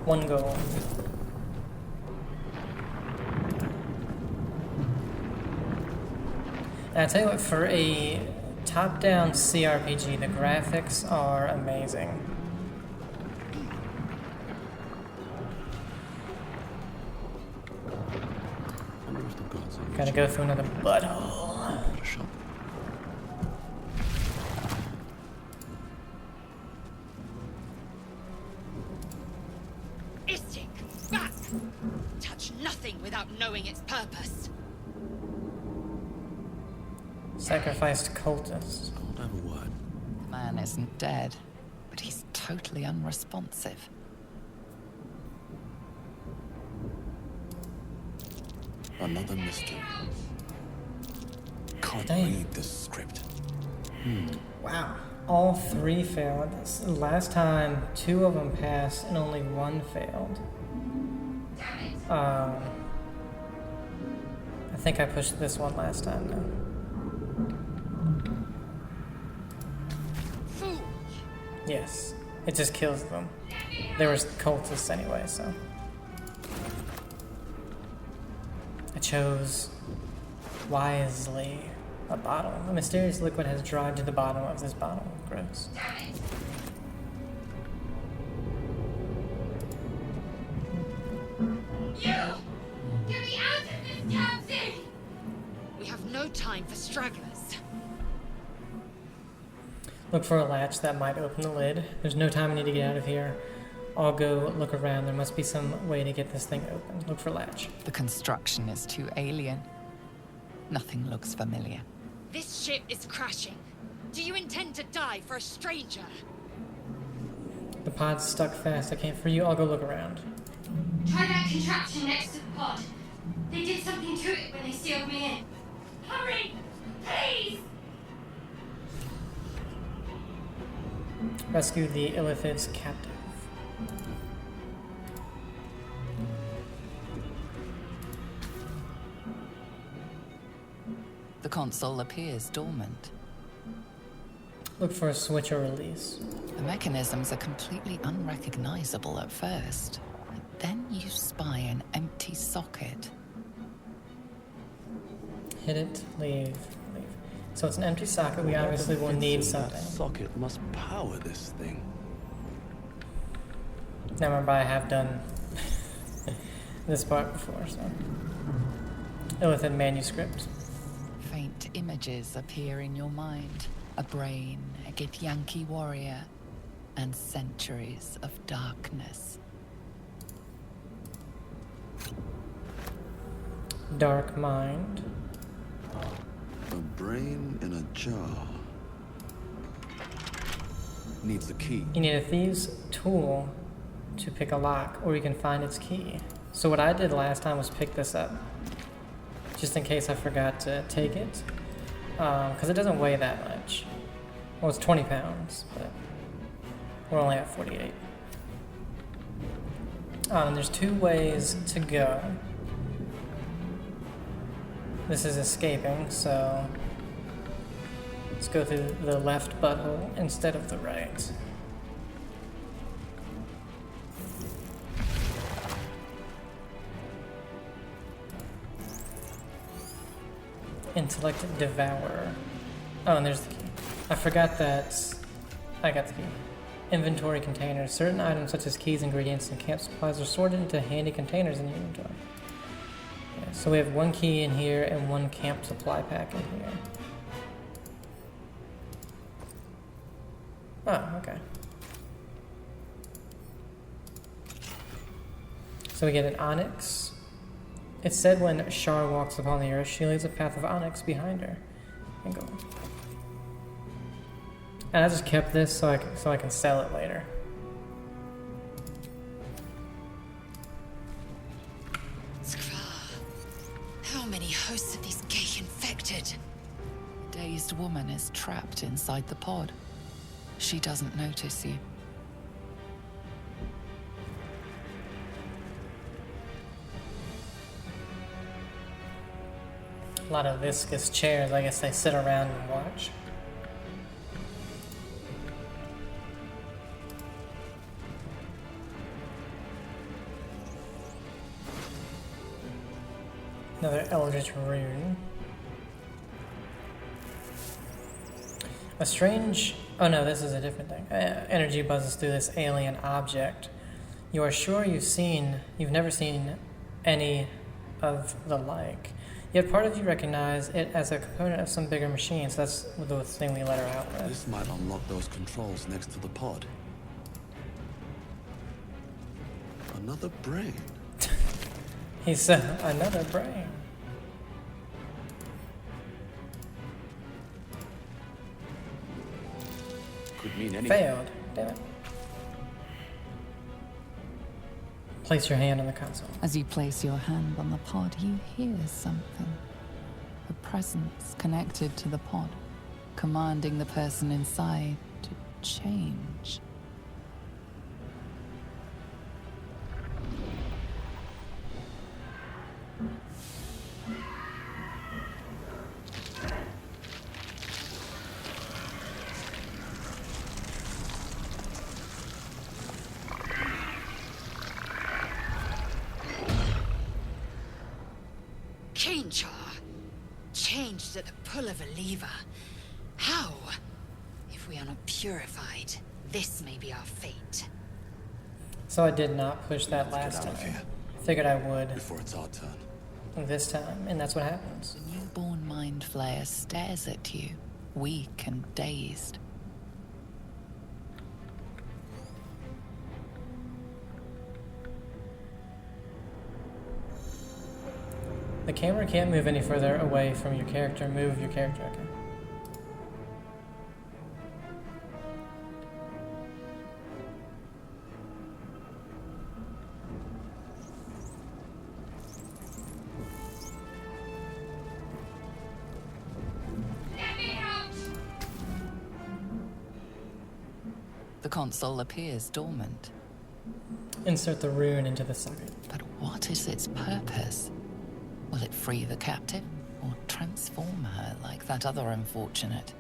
One goal. And I tell you what, for a top-down CRPG, the graphics are amazing. Wonder if the gods are Gotta go through another butthole. a shop. nothing without knowing its purpose. Sacrificed cultist. I'll have a word. The man isn't dead, but he's totally unresponsive. Another mystery. Can't Dang. read this script. Wow. All 3 failed. Last time, 2 of them passed and only 1 failed. I think I pushed this one last time, though. Fool! Yes. It just kills them. They were cultists anyway, so. I chose wisely a bottle. A mysterious liquid has dried to the bottom of this bottle. Gross. You! Get me out of this damn thing! We have no time for stragglers. Look for a latch that might open the lid. There's no time I need to get out of here. I'll go look around. There must be some way to get this thing open. Look for latch. The construction is too alien. Nothing looks familiar. This ship is crashing. Do you intend to die for a stranger? The pod's stuck fast. I can't free you. I'll go look around. Try that contraption next to the pod. They did something to it when they sealed me in. Hurry! Please! Rescue the Illithid's captive. The console appears dormant. Look for a switch or release. The mechanisms are completely unrecognizable at first. And then you spy an empty socket. Hit it, leave. So it's an empty socket. We obviously will need That something. socket must power this thing. Now remember, I have done this part before, so. Illithid manuscript. Faint images appear in your mind. A brain, a Githyanki warrior, and centuries of darkness. Dark mind. A brain in a jar. Needs the key. You need a thieves' tool to pick a lock, or you can find its key. So what I did last time was pick this up, just in case I forgot to take it, because it doesn't weigh that much. Well, it's 20 pounds, but we're only at 48. And there's 2 ways to go. This is escaping, so let's go through the left butthole instead of the right. Intellect Devourer. Oh, and there's the key. I forgot that I got the key. Inventory containers. Certain items such as keys, ingredients, and camp supplies are sorted into handy containers in the inventory. Yeah, so we have 1 key in here and 1 camp supply pack in here. Oh, okay. So we get an onyx. It said when Shar walks upon the earth, she leaves a path of onyx behind her. And go. And I just kept this so I can sell it later. How many hosts of these gay infected? A dazed woman is trapped inside the pod. She doesn't notice you. A lot of viscous chairs. I guess they sit around and watch. Another Eldritch Rune. A strange... Oh no, this is a different thing. Energy buzzes through this alien object. You are sure you've never seen any of the like. Yet part of you recognize it as a component of some bigger machine, so that's the thing we let her out with. This might unlock those controls next to the pod. Another brain. He said, another brain. Could mean anything. Failed. Damn it. Place your hand on the console. As you place your hand on the pod, you hear something. A presence connected to the pod, commanding the person inside to change. Changed at the pull of a lever. How? If we are not purified, this may be our fate. So I did not push that last Get out of time. here Figured I would before it's our turn. this time, and that's what happens. The newborn mind flayer stares at you, weak and dazed. The camera can't move any further away from your character. Move your character, okay. The console appears dormant. Insert the rune into the socket. But what is its purpose? Will it free the captive, or transform her like that other unfortunate?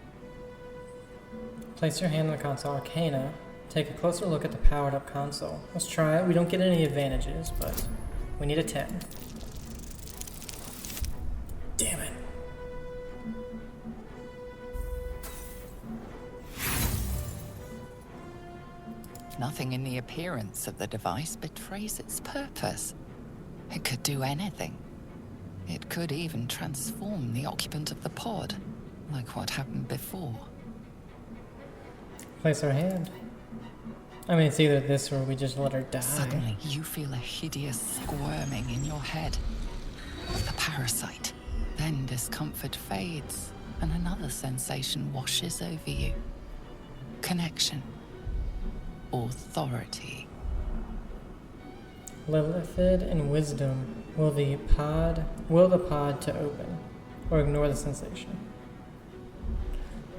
Place your hand on the console arcana. Take a closer look at the powered up console. Let's try it. We don't get any advantages, but we need a 10. Damn it. Nothing in the appearance of the device betrays its purpose. It could do anything. It could even transform the occupant of the pod, like what happened before. Place our hand. I mean, it's either this or we just let her die. Suddenly, you feel a hideous squirming in your head. The parasite. Then discomfort fades, and another sensation washes over you. Connection. Authority. Lilithid and wisdom. Will the pod to open, or ignore the sensation?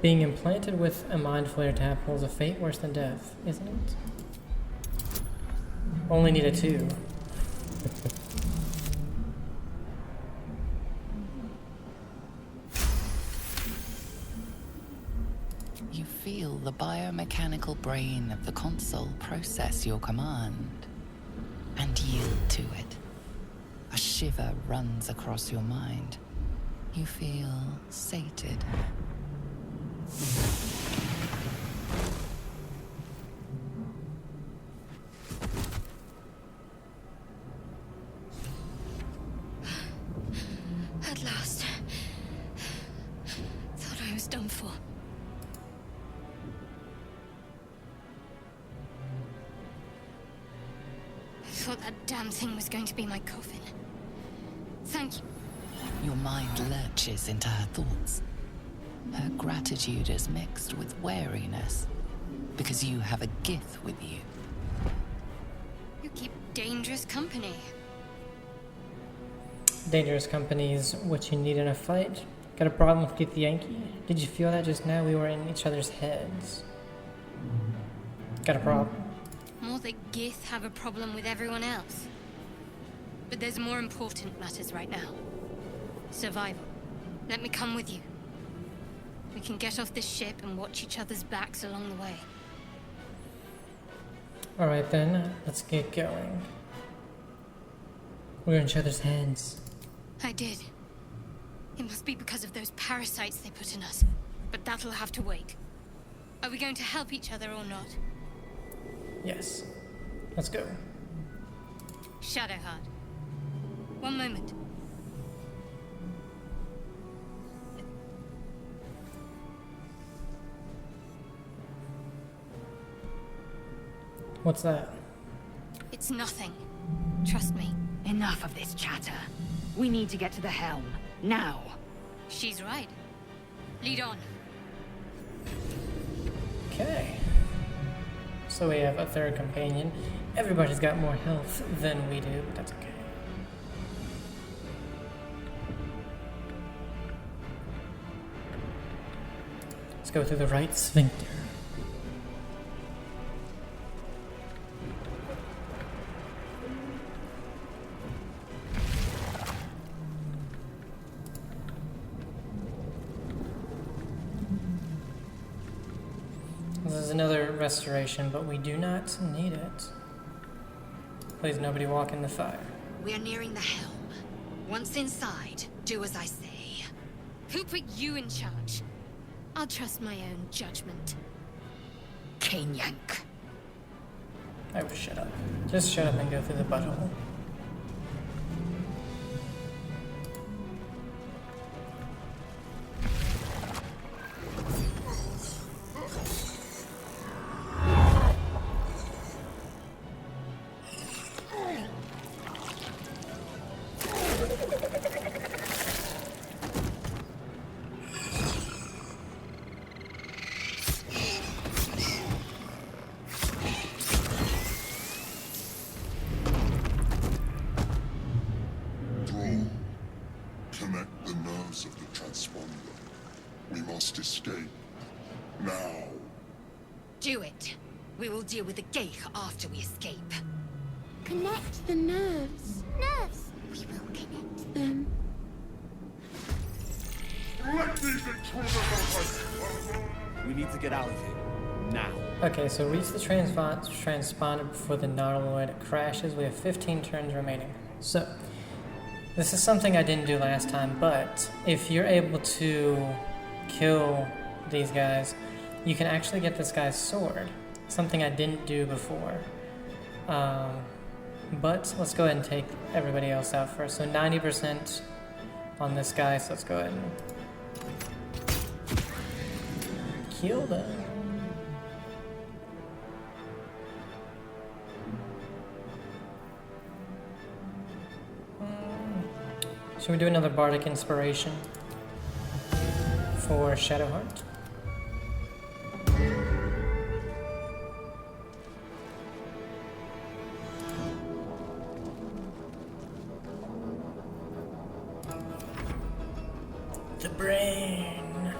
Being implanted with a mind flayer tap holds a fate worse than death, isn't it? Only need a 2. You feel the biomechanical brain of the console process your command and yield to it. A shiver runs across your mind. You feel sated. At last. Thought I was done for. I thought that damn thing was going to be my coffin. Thank you. Your mind lurches into her thoughts. Her gratitude is mixed with wariness, because you have a gift with you. You keep dangerous company. Dangerous company's what you need in a fight. Got a problem with Get the Yankee? Did you feel that just now? We were in each other's heads. Got a problem. More that Gith have a problem with everyone else. But there's more important matters right now. Survival. Let me come with you. We can get off this ship and watch each other's backs along the way. Alright then, let's get going. We're in each other's heads. I did. It must be because of those parasites they put in us. But that'll have to wait. Are we going to help each other or not? Yes. Let's go. Shadowheart. One moment. What's that? It's nothing. Trust me. Enough of this chatter. We need to get to the helm. Now. She's right. Lead on. Okay. So we have a third companion. Everybody's got more health than we do, but that's okay. Let's go through the right sphincter. This is another restoration, but we do not need it. Please, nobody walk in the fire. We are nearing the helm. Once inside, do as I say. Who put you in charge? I'll trust my own judgment. Cane yank. I would shut up. Just shut up and go through the butthole. Connect the nerves of the transponder. We must escape. Now. Do it. We will deal with the Geich after we escape. Connect the nerves. Nerves! We will connect them. Let these intruders open! We need to get out of here. Now. Okay, so reach the transponder before the nautiloid crashes. We have 15 turns remaining. So, this is something I didn't do last time, but if you're able to kill these guys, you can actually get this guy's sword. Something I didn't do before. But let's go ahead and take everybody else out first. So 90% on this guy, so let's go ahead and kill them. Should we do another bardic inspiration for Shadowheart? The brain.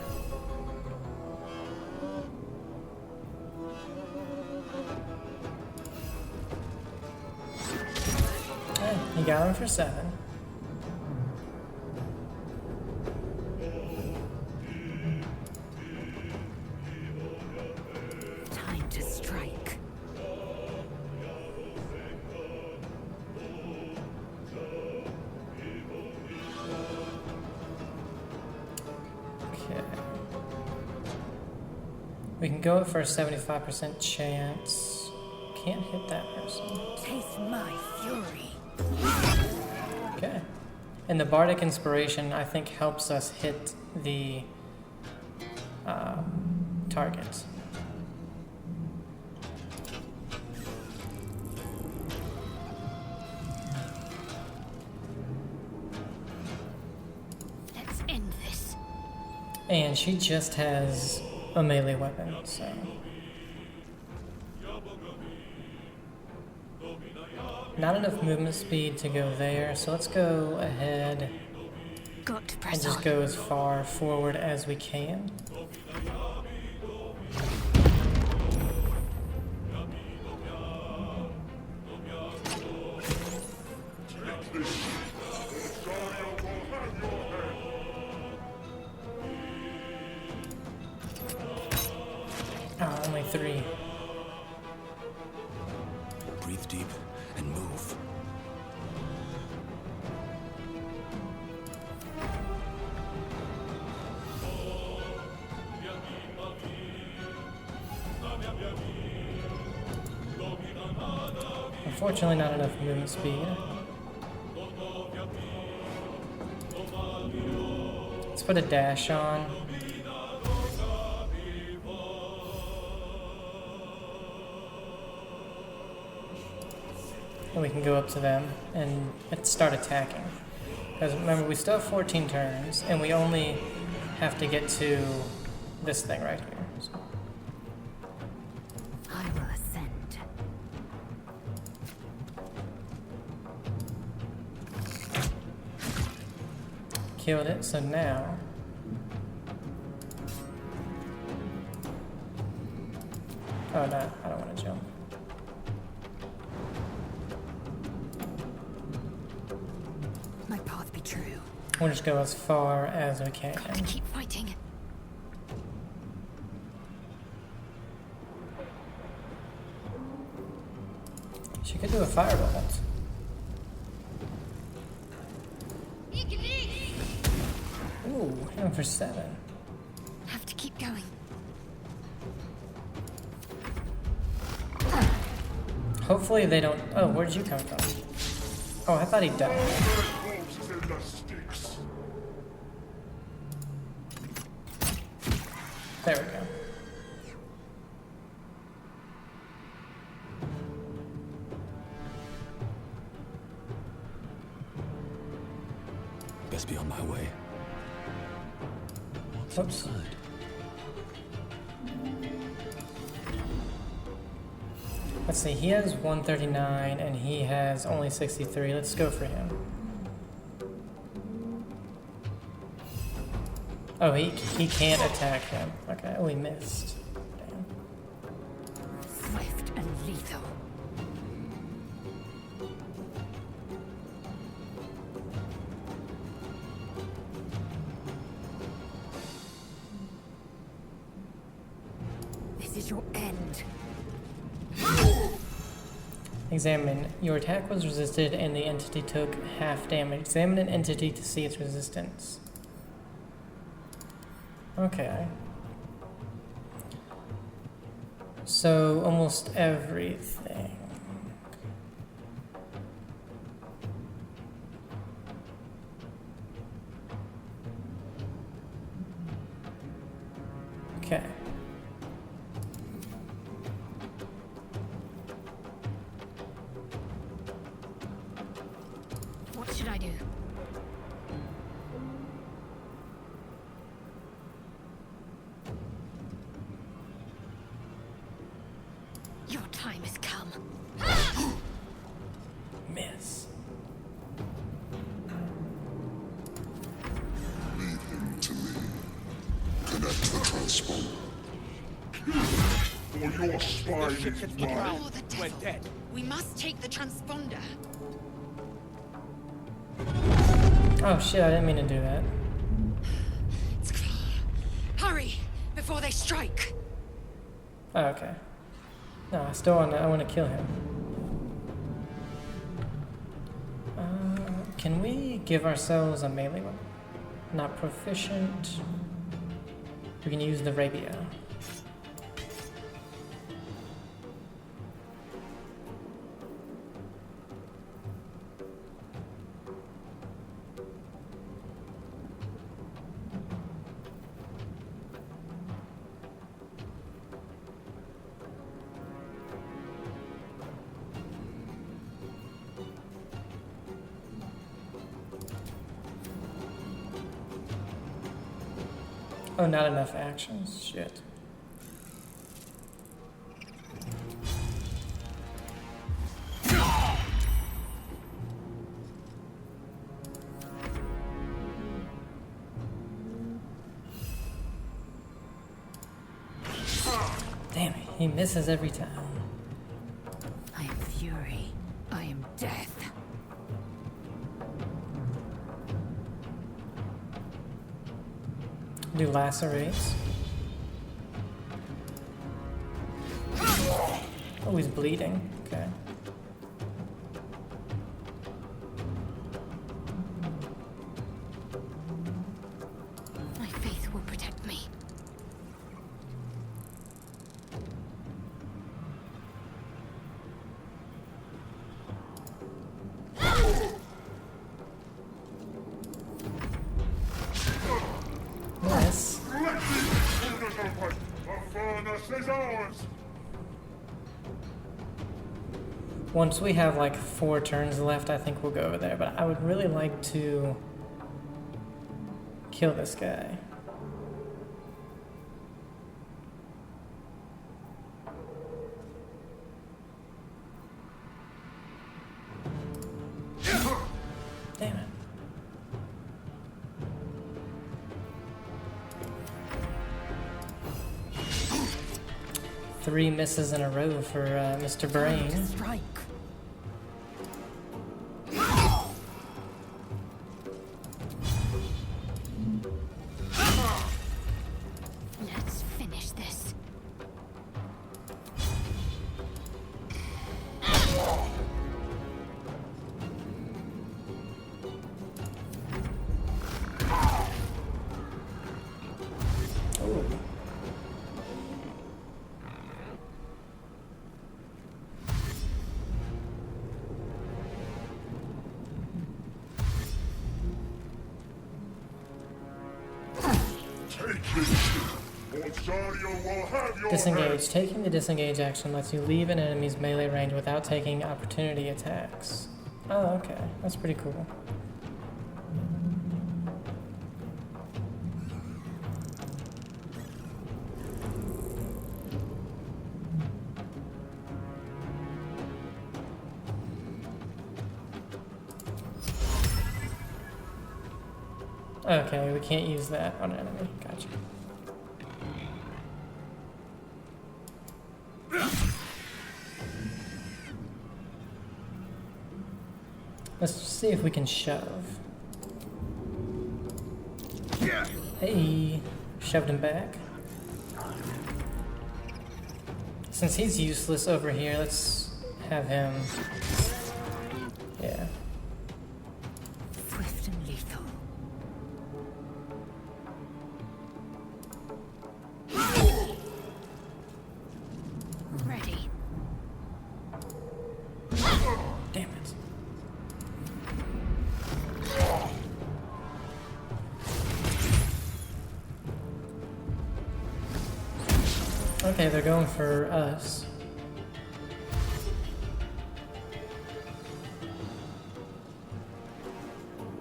Oh, you got him for 7. Time to strike. Okay. We can go for a 75% chance. Can't hit that person. Taste my fury. Okay. And the bardic inspiration, I think, helps us hit the target. Let's end this. And she just has a melee weapon, so. Not enough movement speed to go there, so let's go ahead Got to press and just on. go as far forward as we can. Oh, only 3. Breathe deep and move. Unfortunately, not enough movement speed. Let's put a dash on. and we can go up to them and start attacking. Because remember, we still have 14 turns, and we only have to get to this thing right here. So. I will ascend. Killed it, so now... Oh no, I don't want to jump. My path be true. We'll just go as far as we can. Got to keep fighting. She could do a firebolt. Ooh, him for 7. Have to keep going. Hopefully they don't... Oh, where did you come from? Oh, I thought he died. There we go. Best be on my way. Oops. Let's see, he has 139 and he has only 63. Let's go for him. Oh, he can't attack him. Okay, oh, he missed. Damn. Swift and lethal. This is your end. Examine. Your attack was resisted and the entity took half damage. Examine an entity to see its resistance. Okay. So, almost everything. Okay. What should I do? Your time has come. Miss. Leave him to me. Connect the transponder. Or your spine is mine. Oh, the devil. We're dead. We must take the transponder. Oh shit, I didn't mean to do that. It's clear. Hurry, before they strike. Oh, okay. No, I want to kill him. Can we give ourselves a melee weapon? Not proficient. We can use the rapier. Oh, not enough actions? Shit. Damn it, he misses every time. I am fury. I am death. Do lacerates. Oh, he's bleeding. Okay. My faith will protect me. Yes. Once we have like 4 turns left, I think we'll go over there. But I would really like to kill this guy. Damn it. Three misses in a row for Mr. Brain. Strike. Let's finish this. Disengage. Taking the disengage action lets you leave an enemy's melee range without taking opportunity attacks. Oh, okay. That's pretty cool. Okay, we can't use that on an enemy. Gotcha. Let's see if we can shove. Hey, shoved him back. Since he's useless over here, let's have him. Yeah. Swift and lethal. Ready. Damn it. Okay, they're going for us.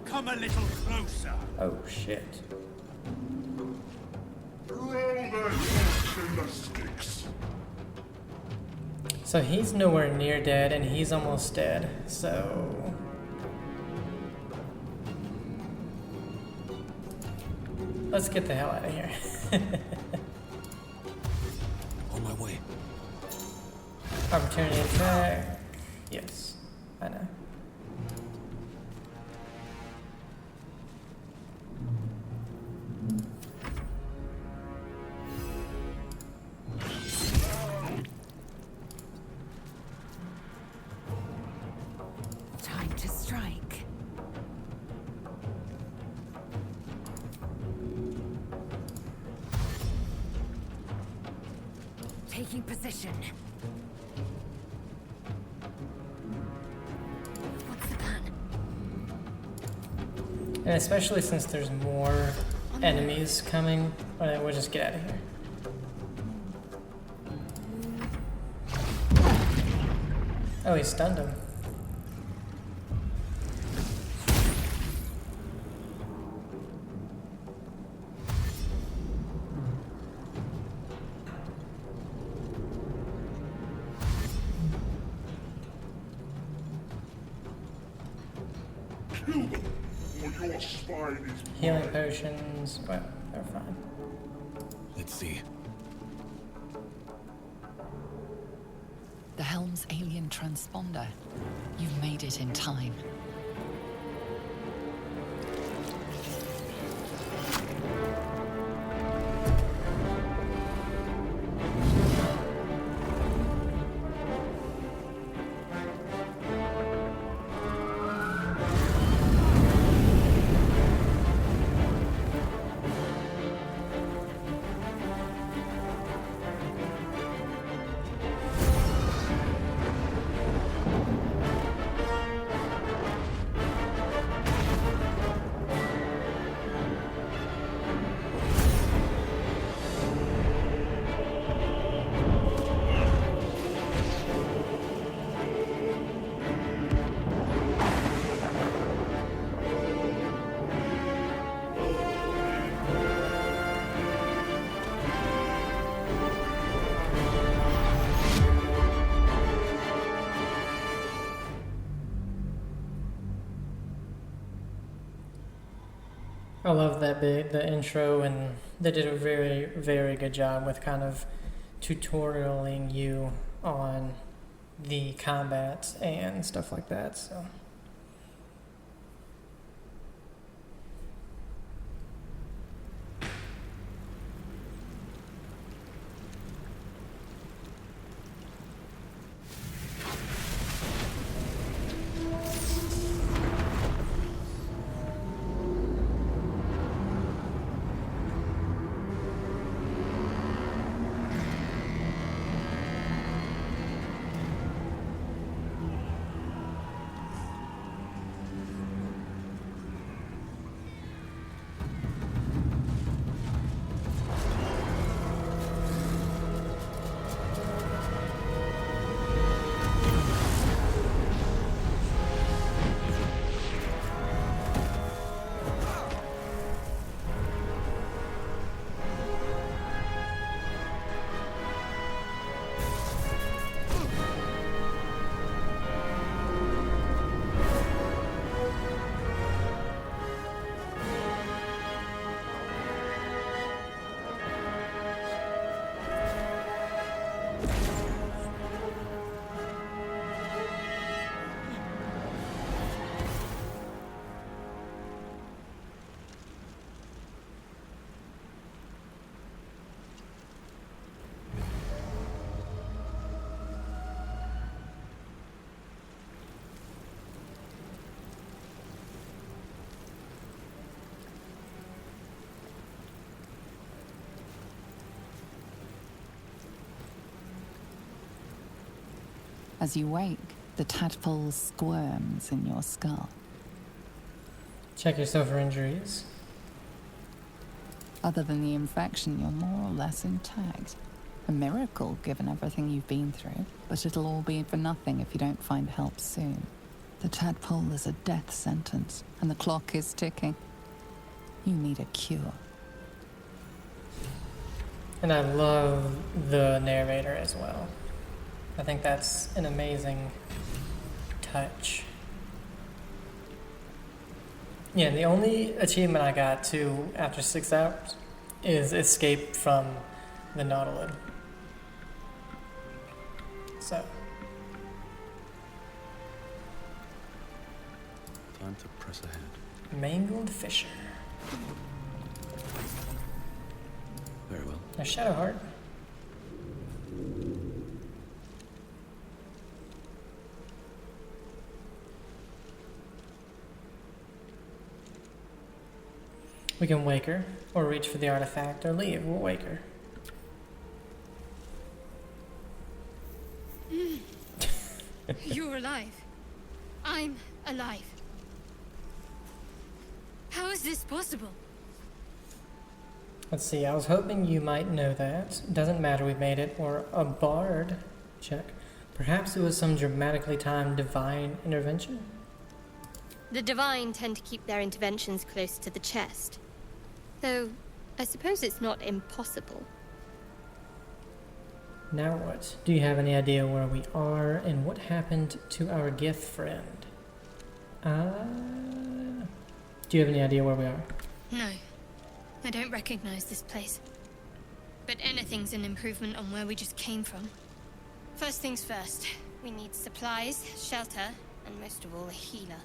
Come a little closer. Oh shit. Throw their torch in the sticks. So he's nowhere near dead and he's almost dead, so... Let's get the hell out of here. On my way. Opportunity attack. Yes, I know. Time to strike. Taking position. What's the plan? And especially since there's more enemies coming, we'll just get out of here. Oh, he stunned him. Kill them, or your spine is Healing potions. Well, they're fine. Let's see. The Helm's alien transponder. You've made it in time. I love that bit, the intro, and they did a very, very good job with kind of tutorialing you on the combat and stuff like that. So. As you wake, the tadpole squirms in your skull. Check yourself for injuries. Other than the infection, you're more or less intact. A miracle, given everything you've been through, but it'll all be for nothing if you don't find help soon. The tadpole is a death sentence, and the clock is ticking. You need a cure. And I love the narrator as well. I think that's an amazing touch. Yeah, the only achievement I got to after 6 hours is escape from the Nautilid. So. Time to press ahead. Mangled Fisher. Very well. A Shadowheart. We can wake her, or reach for the artifact, or leave. We'll wake her. You're alive. I'm alive. How is this possible? Let's see, I was hoping you might know that. Doesn't matter, we made it. Or a bard. Check. Perhaps it was some dramatically timed divine intervention? The divine tend to keep their interventions close to the chest. Though, I suppose it's not impossible. Now what? Do you have any idea where we are and what happened to our gift friend? Do you have any idea where we are? No, I don't recognize this place. But anything's an improvement on where we just came from. First things first, we need supplies, shelter, and most of all, a healer.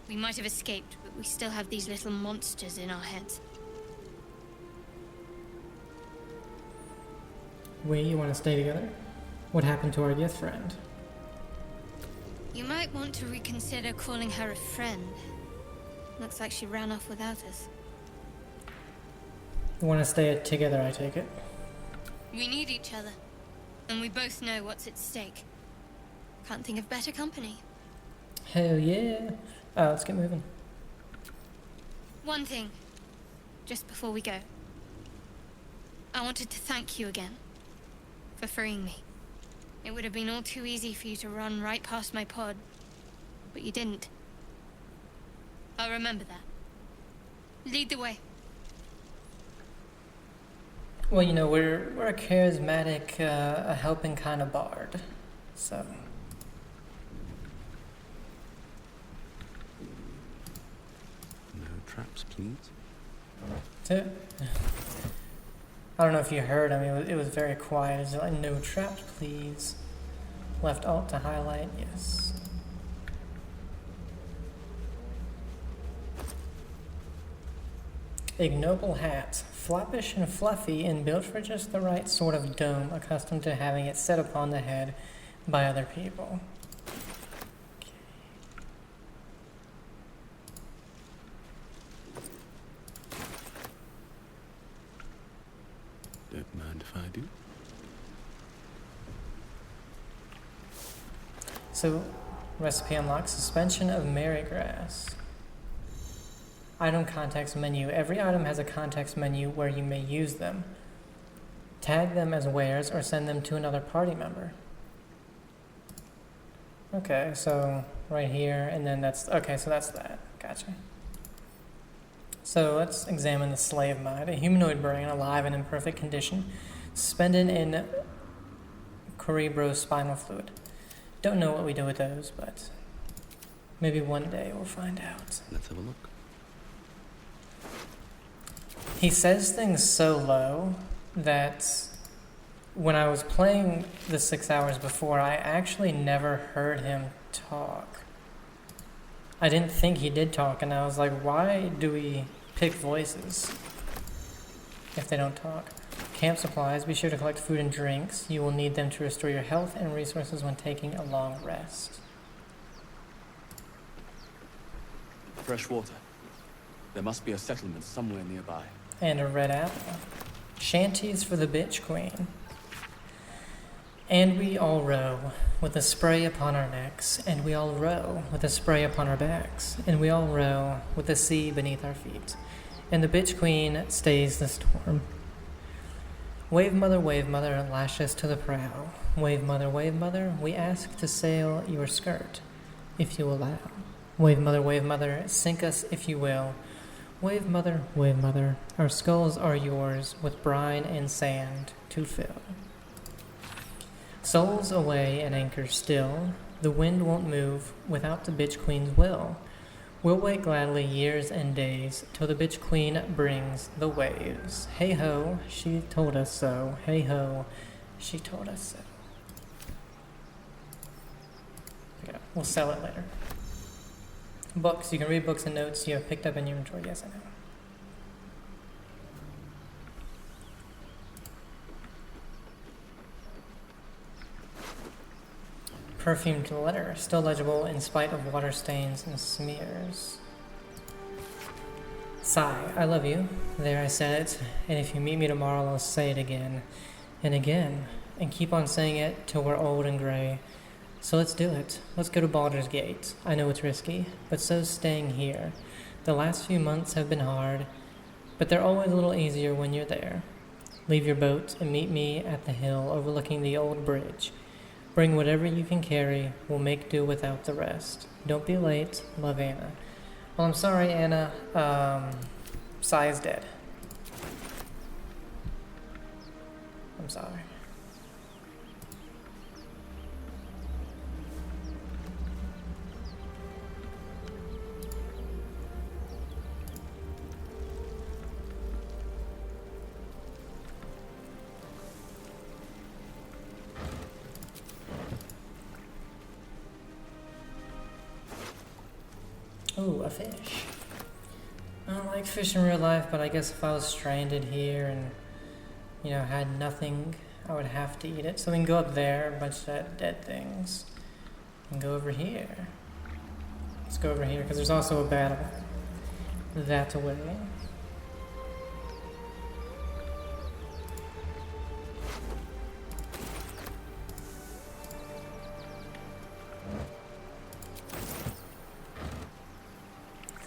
We might have escaped, but we still have these little monsters in our heads. We want to stay together? What happened to our gift friend? You might want to reconsider calling her a friend. Looks like she ran off without us. We want to stay together, I take it. We need each other, and we both know what's at stake. Can't think of better company. Hell yeah. Let's get moving. One thing, just before we go. I wanted to thank you again for freeing me. It would have been all too easy for you to run right past my pod, but you didn't. I'll remember that. Lead the way. Well, you know, we're a charismatic, a helping kind of bard, so. No traps, please. To, I don't know if you heard, I mean, it was very quiet. Is it like, no trapped, please? Left alt to highlight, yes. Ignoble hat. Flappish and fluffy and built for just the right sort of dome, accustomed to having it set upon the head by other people. Don't mind if I do. So, recipe unlocked. Suspension of Marygrass. Item context menu. Every item has a context menu where you may use them. Tag them as wares or send them to another party member. Okay, so right here, and then that's, okay, so that's that. Gotcha. So let's examine the slave mod. A humanoid brain, alive and in perfect condition, suspended in cerebrospinal fluid. Don't know what we do with those, but maybe one day we'll find out. Let's have a look. He says things so low that when I was playing the 6 hours before, I actually never heard him talk. I didn't think he did talk, and I was like, why do we pick voices if they don't talk? Camp supplies. Be sure to collect food and drinks. You will need them to restore your health and resources when taking a long rest. Fresh water. There must be a settlement somewhere nearby. And a red apple. Shanties for the bitch queen. And we all row with a spray upon our necks, and we all row with a spray upon our backs, and we all row with the sea beneath our feet. And the bitch queen stays the storm. Wave mother, lash us to the prow. Wave mother, we ask to sail your skirt, if you allow. Wave mother, sink us if you will. Wave mother, our skulls are yours with brine and sand to fill. Souls away and anchor still, the wind won't move without the bitch queen's will. We'll wait gladly years and days till the bitch queen brings the waves. Hey ho, she told us so. Hey ho, she told us so. Yeah, we'll sell it later. Books. You can read books and notes you have picked up in your inventory. Yes, I know. Perfumed letter. Still legible in spite of water stains and smears. Sigh. I love you. There, I said it. And if you meet me tomorrow, I'll say it again. And again. And keep on saying it till we're old and gray. So let's do it. Let's go to Baldur's Gate. I know it's risky, but so's staying here. The last few months have been hard, but they're always a little easier when you're there. Leave your boat and meet me at the hill overlooking the old bridge. Bring whatever you can carry. We'll make do without the rest. Don't be late. Love, Anna. Well, I'm sorry, Anna. Sai is dead. I'm sorry. Ooh, a fish. I don't like fish in real life, but I guess if I was stranded here and, you know, had nothing, I would have to eat it. So we can go up there, a bunch of dead things, and go over here. Let's go over here, because there's also a battle that way.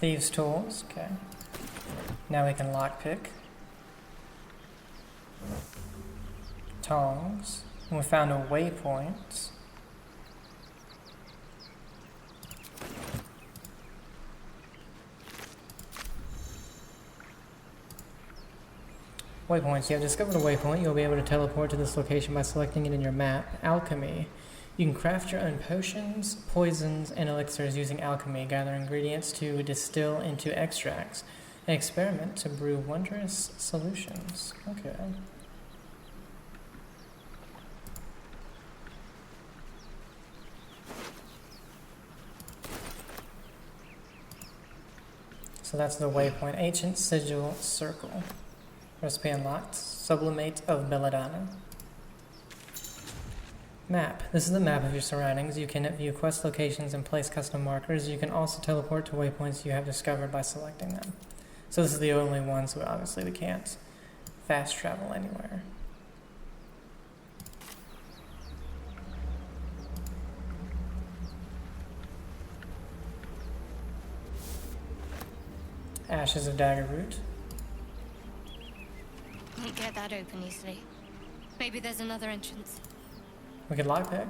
Thieves' tools, okay. Now we can lockpick. Tongs. And we found a waypoint. Waypoints. You have discovered a waypoint. You'll be able to teleport to this location by selecting it in your map. Alchemy. You can craft your own potions, poisons, and elixirs using alchemy. Gather ingredients to distill into extracts. Experiment to brew wondrous solutions. Okay. So that's the waypoint. Ancient Sigil Circle. Recipe unlocked. Sublimate of Belladonna. Map. This is the map of your surroundings. You can view quest locations and place custom markers. You can also teleport to waypoints you have discovered by selecting them. So this is the only one, so obviously we can't fast travel anywhere. Ashes of Daggerroot. Won't get that open easily. Maybe there's another entrance. We could lockpick.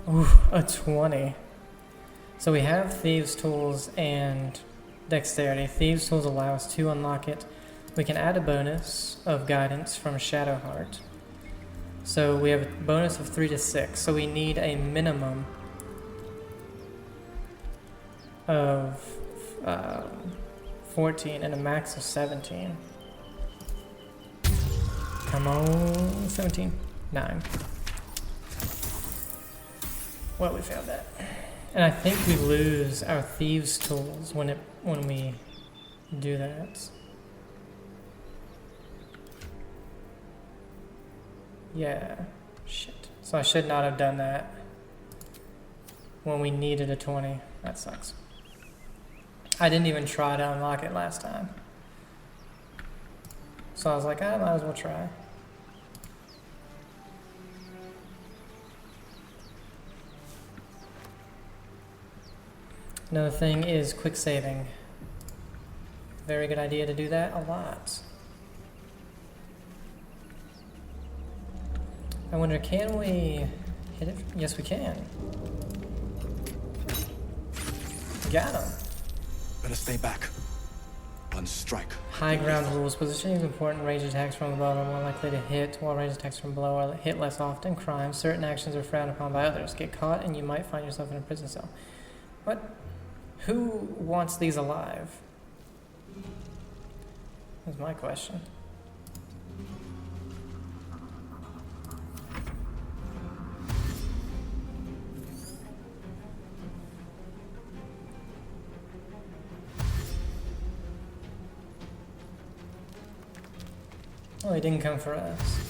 Ooh, a 20. So we have Thieves' Tools and Dexterity. Thieves' Tools allow us to unlock it. We can add a bonus of Guidance from Shadowheart. So we have a bonus of 3 to 6. So we need a minimum of 14 and a max of 17. Come on, 17. 9. Well, we failed that. And I think we lose our Thieves' Tools when we do that. Yeah. Shit. So I should not have done that when we needed a 20. That sucks. I didn't even try to unlock it last time. So I was like, I might as well try. Another thing is quick saving. Very good idea to do that a lot. I wonder, can we hit it? Yes, we can. Got him. Better stay back. One strike. High ground rules. Positioning is important. Range attacks from above are more likely to hit, while range attacks from below are hit less often. Crime. Certain actions are frowned upon by others. Get caught and you might find yourself in a prison cell. What? Who wants these alive? That's my question. Oh, he didn't come for us.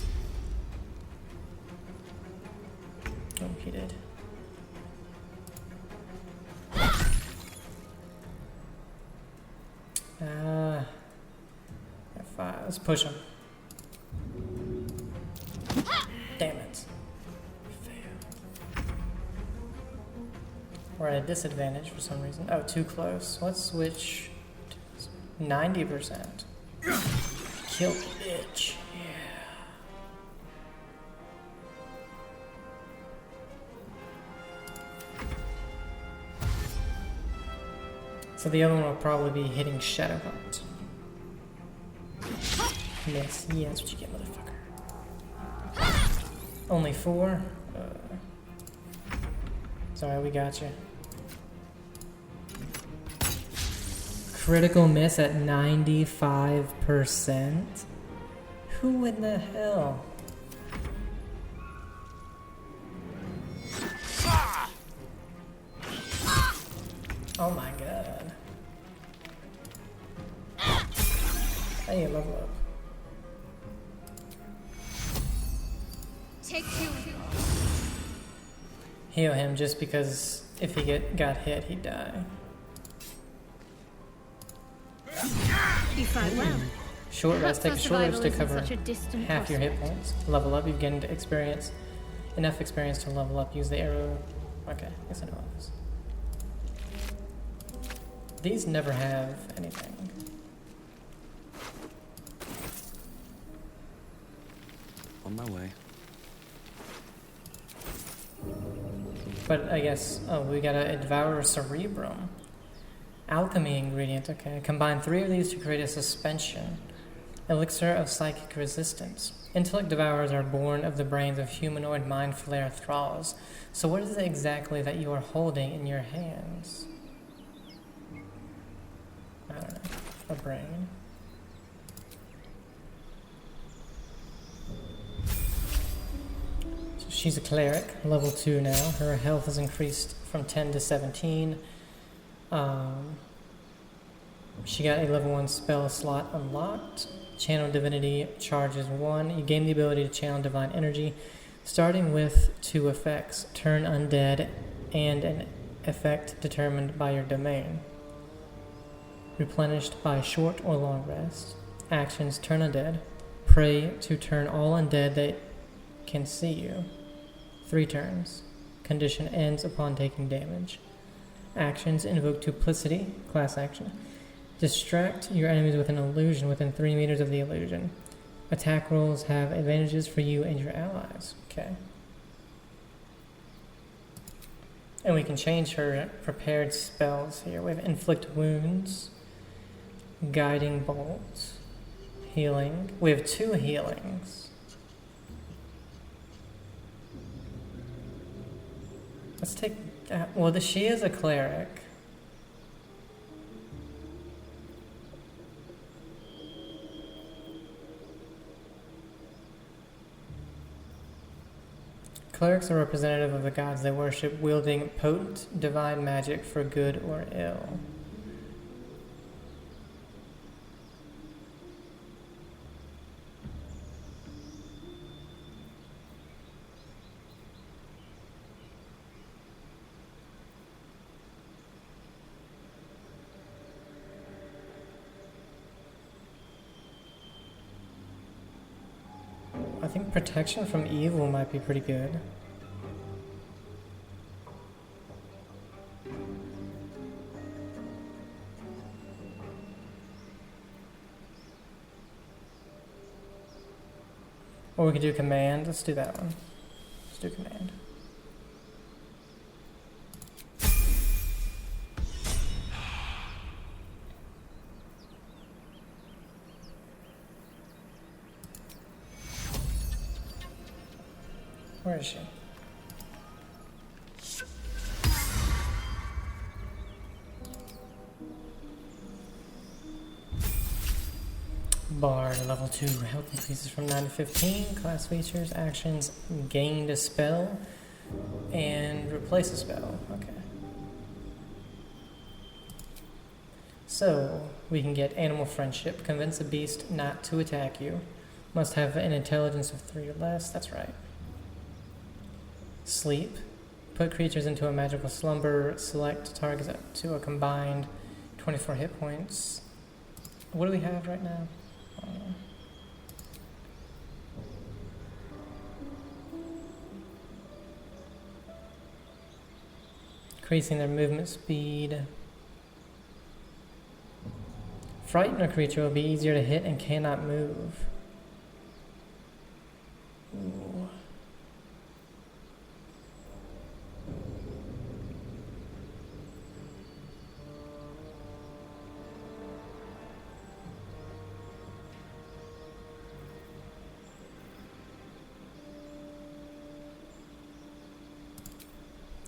Oh, he did. F5. Let's push him. Damn it. Fail. We're at a disadvantage for some reason. Oh, too close. Let's switch to 90%. Kill the bitch. Yeah. So the other one will probably be hitting Shadowheart. Miss. Yeah, that's what you get, motherfucker. Only 4? Sorry, we got you. Critical miss at 95%? Who in the hell? Oh my god. Hey, level up. Take 2. Heal him just because if he got hit, he'd die. You fight well. Short rest. Take a short rest to cover such a distant half your hit points. Level up. You've gained experience. Enough experience to level up. Use the arrow. Okay, I guess I know all this. These never have anything. On my way. But I guess, oh, we gotta devour cerebrum. Alchemy ingredient, okay. Combine 3 of these to create a suspension. Elixir of psychic resistance. Intellect devourers are born of the brains of humanoid mind flayer thralls. So what is it exactly that you are holding in your hands? a brain. So she's a cleric, level 2 now. Her health has increased from 10 to 17. She got a level 1 spell slot unlocked. Channel Divinity charges 1. You gain the ability to channel divine energy, starting with 2 effects: Turn Undead and an effect determined by your domain. Replenished by short or long rest. Actions: Turn Undead. Pray to turn all undead that can see you. 3 turns. Condition ends upon taking damage. Actions: Invoke Duplicity, class action. Distract your enemies with an illusion within 3 meters of the illusion. Attack rolls have advantages for you and your allies. Okay. And we can change her prepared spells here. We have Inflict Wounds, Guiding Bolt, Healing. We have 2 healings. Let's take that. Well, she is a cleric. Clerics are representative of the gods they worship, wielding potent divine magic for good or ill. I think protection from evil might be pretty good. Or we could do command. Let's do that one. Let's do command. Where is she? Bard, level 2, health increases from 9 to 15. Class features, actions, gained a spell, and replace a spell. Okay. So, we can get animal friendship. Convince a beast not to attack you. Must have an intelligence of 3 or less. That's right. Sleep. Put creatures into a magical slumber. Select targets up to a combined 24 hit points. What do we have right now? Increasing their movement speed. Frighten a creature will be easier to hit and cannot move. Ooh.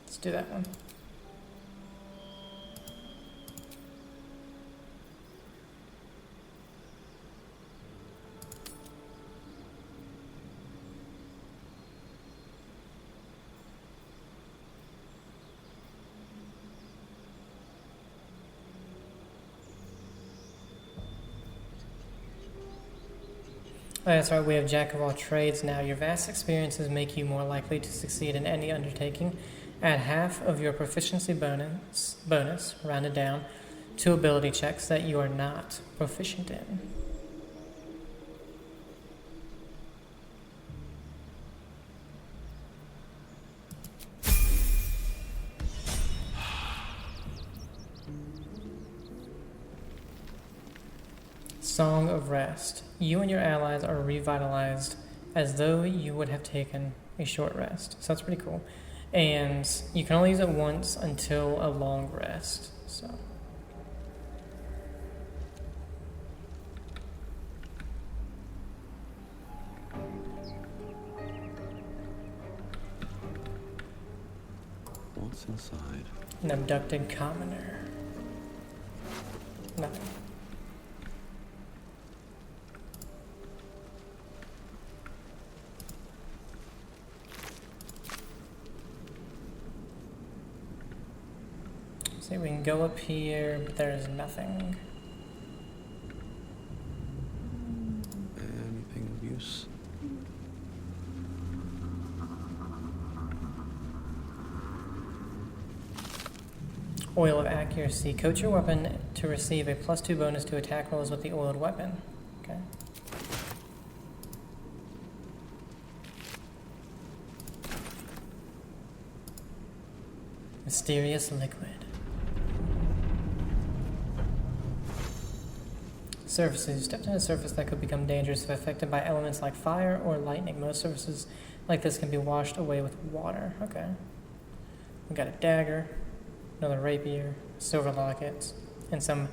Let's do that one. Oh, that's right, we have Jack of all trades now. Your vast experiences make you more likely to succeed in any undertaking. Add half of your proficiency bonus, rounded down, to ability checks that you are not proficient in. Song of Rest. You and your allies are revitalized as though you would have taken a short rest. So that's pretty cool. And you can only use it once until a long rest. So What's inside? an abducted commoner. Nothing. See, we can go up here, but there is nothing. Anything of use? Oil of accuracy. Coat your weapon to receive a +2 bonus to attack rolls with the oiled weapon. Okay. Mysterious liquid. Surfaces. Stepped on a surface that could become dangerous if affected by elements like fire or lightning. Most surfaces like this can be washed away with water. Okay. We got a dagger, another rapier, silver locket, and some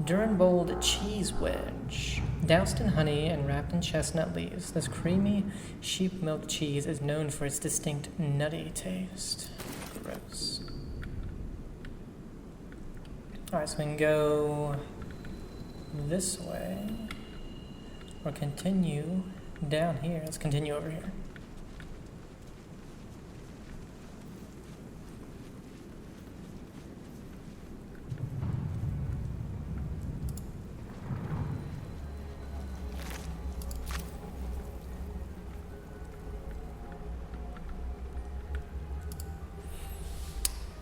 Durenbold cheese wedge. Doused in honey and wrapped in chestnut leaves, this creamy sheep milk cheese is known for its distinct nutty taste. Gross. Alright, so we can go this way or continue down here. Let's continue over here.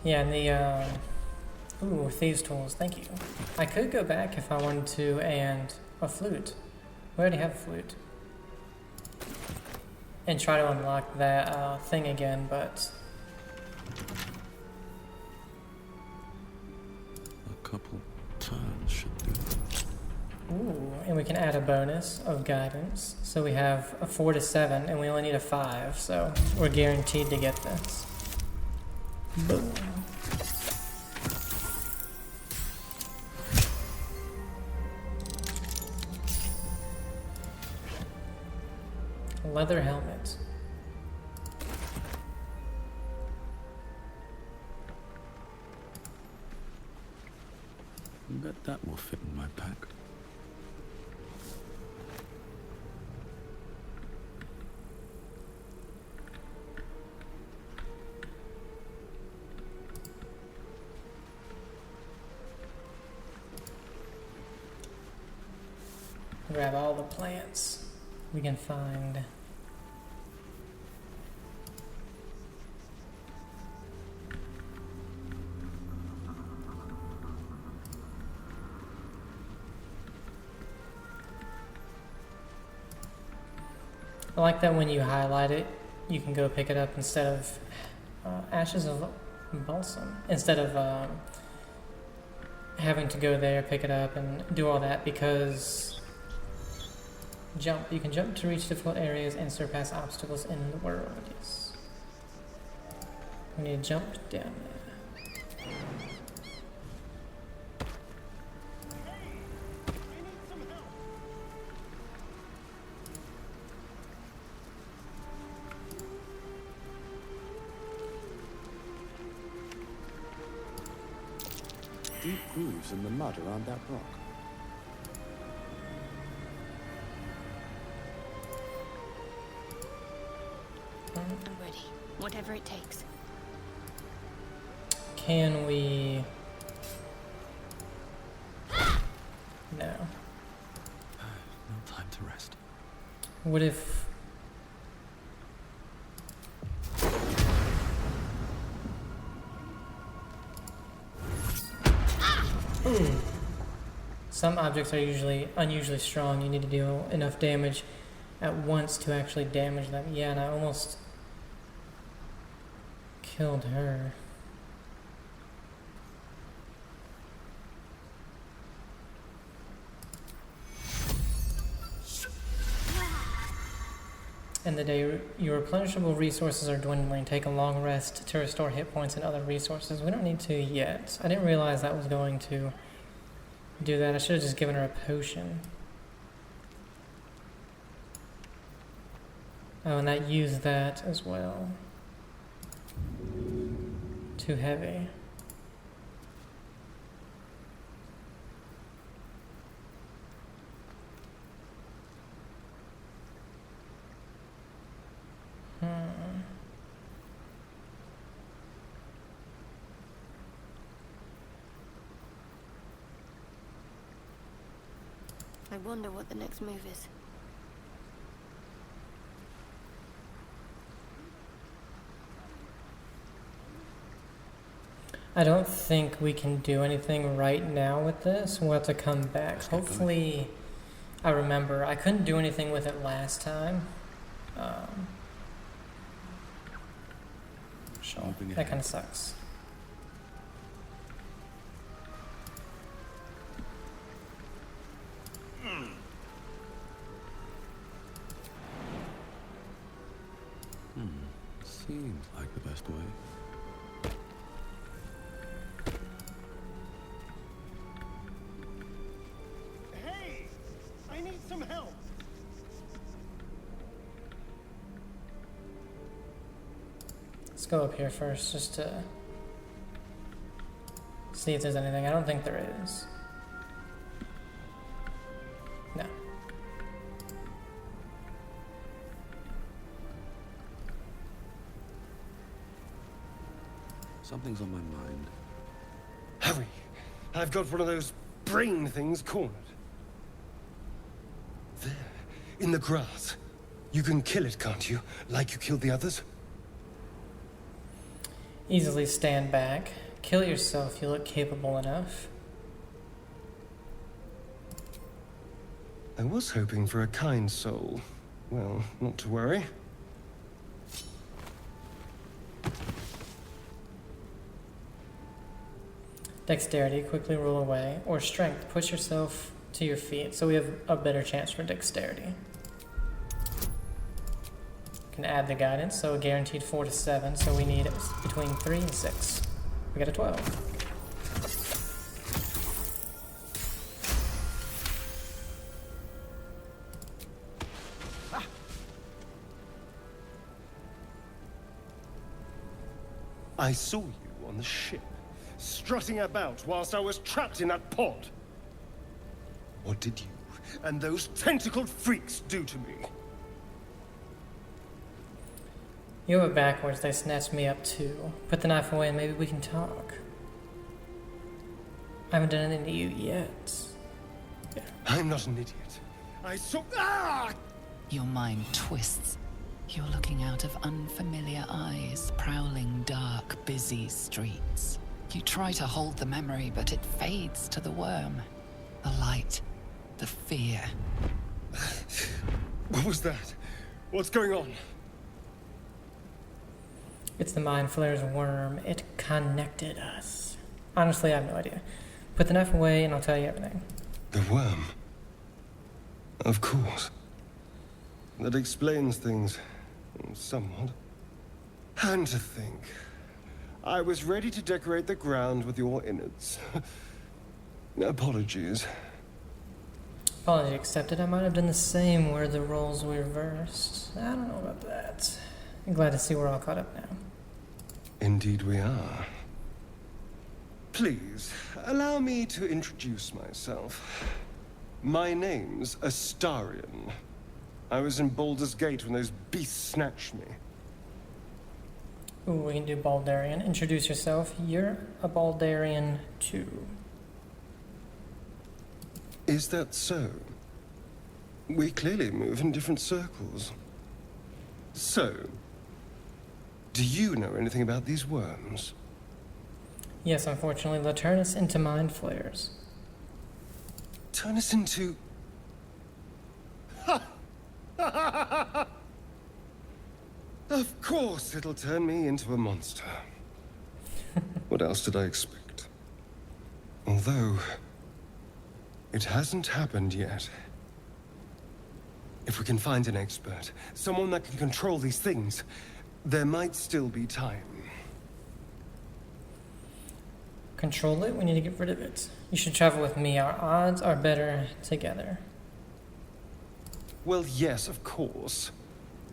Yeah, and the, ooh, thieves' tools, thank you. I could go back if I wanted to, and a flute. We already have a flute. And try to unlock that thing again, but... A couple turns should do that. Ooh, and we can add a bonus of guidance. So we have a 4 to 7, and we only need a 5, so we're guaranteed to get this. Boom. Leather helmet. I bet that will fit in my pack. Grab all the plants we can find. I like that when you highlight it, you can go pick it up instead of ashes of balsam. Instead of having to go there, pick it up, and do all that, because jump. You can jump to reach difficult areas and surpass obstacles in the world. Yes. We need to jump down there. Deep grooves in the mud around that rock. I'm ready. Whatever it takes. Can we... No. No time to rest. What if... Ooh. Some objects are unusually strong. You need to deal enough damage at once to actually damage them. Yeah, and I almost killed her. In the day, your replenishable resources are dwindling. Take a long rest to restore hit points and other resources. We don't need to yet. I didn't realize that was going to do that. I should have just given her a potion. Oh, and that used that as well. Too heavy. I wonder what the next move is. I don't think we can do anything right now with this. We'll have to come back. Hopefully, I remember. I couldn't do anything with it last time. So that kind of sucks. Seems like the best way. Hey! I need some help! Let's go up here first, just to see if there's anything. I don't think there is. No. Something's on my mind. Hurry! I've got one of those brain things cornered. There, in the grass. You can kill it, can't you? Like you killed the others? Easily stand back. Kill yourself, you look capable enough. I was hoping for a kind soul. Well, not to worry. Dexterity, quickly roll away. Or strength, push yourself to your feet so we have a better chance for dexterity. Can add the guidance, so a guaranteed 4 to 7, so we need between 3 and 6. We got a 12. I saw you on the ship, strutting about whilst I was trapped in that pod. What did you and those tentacled freaks do to me? You have it backwards, they snatched me up too. Put the knife away and maybe we can talk. I haven't done anything to you yet. Yeah. I'm not an idiot. I saw... Ah! Your mind twists. You're looking out of unfamiliar eyes, prowling dark, busy streets. You try to hold the memory, but it fades to the worm. The light, the fear. What was that? What's going on? It's the Mind Flayer's worm. It connected us. Honestly, I have no idea. Put the knife away and I'll tell you everything. The worm? Of course. That explains things. Somewhat. And to think, I was ready to decorate the ground with your innards. Apologies. Apology accepted. I might have done the same where the roles were reversed. I don't know about that. I'm glad to see we're all caught up now. Indeed we are. Please, allow me to introduce myself. My name's Astarion. I was in Baldur's Gate when those beasts snatched me. Ooh, we can do Baldarian. Introduce yourself. You're a Baldarian too. Is that so? We clearly move in different circles. So, do you know anything about these worms? Yes, unfortunately, they'll turn us into Mind Flayers. Turn us into... Of course it'll turn me into a monster. What else did I expect? Although, it hasn't happened yet. If we can find an expert, someone that can control these things, there might still be time. Control it, we need to get rid of it. You should travel with me. Our odds are better together. Well, yes, of course.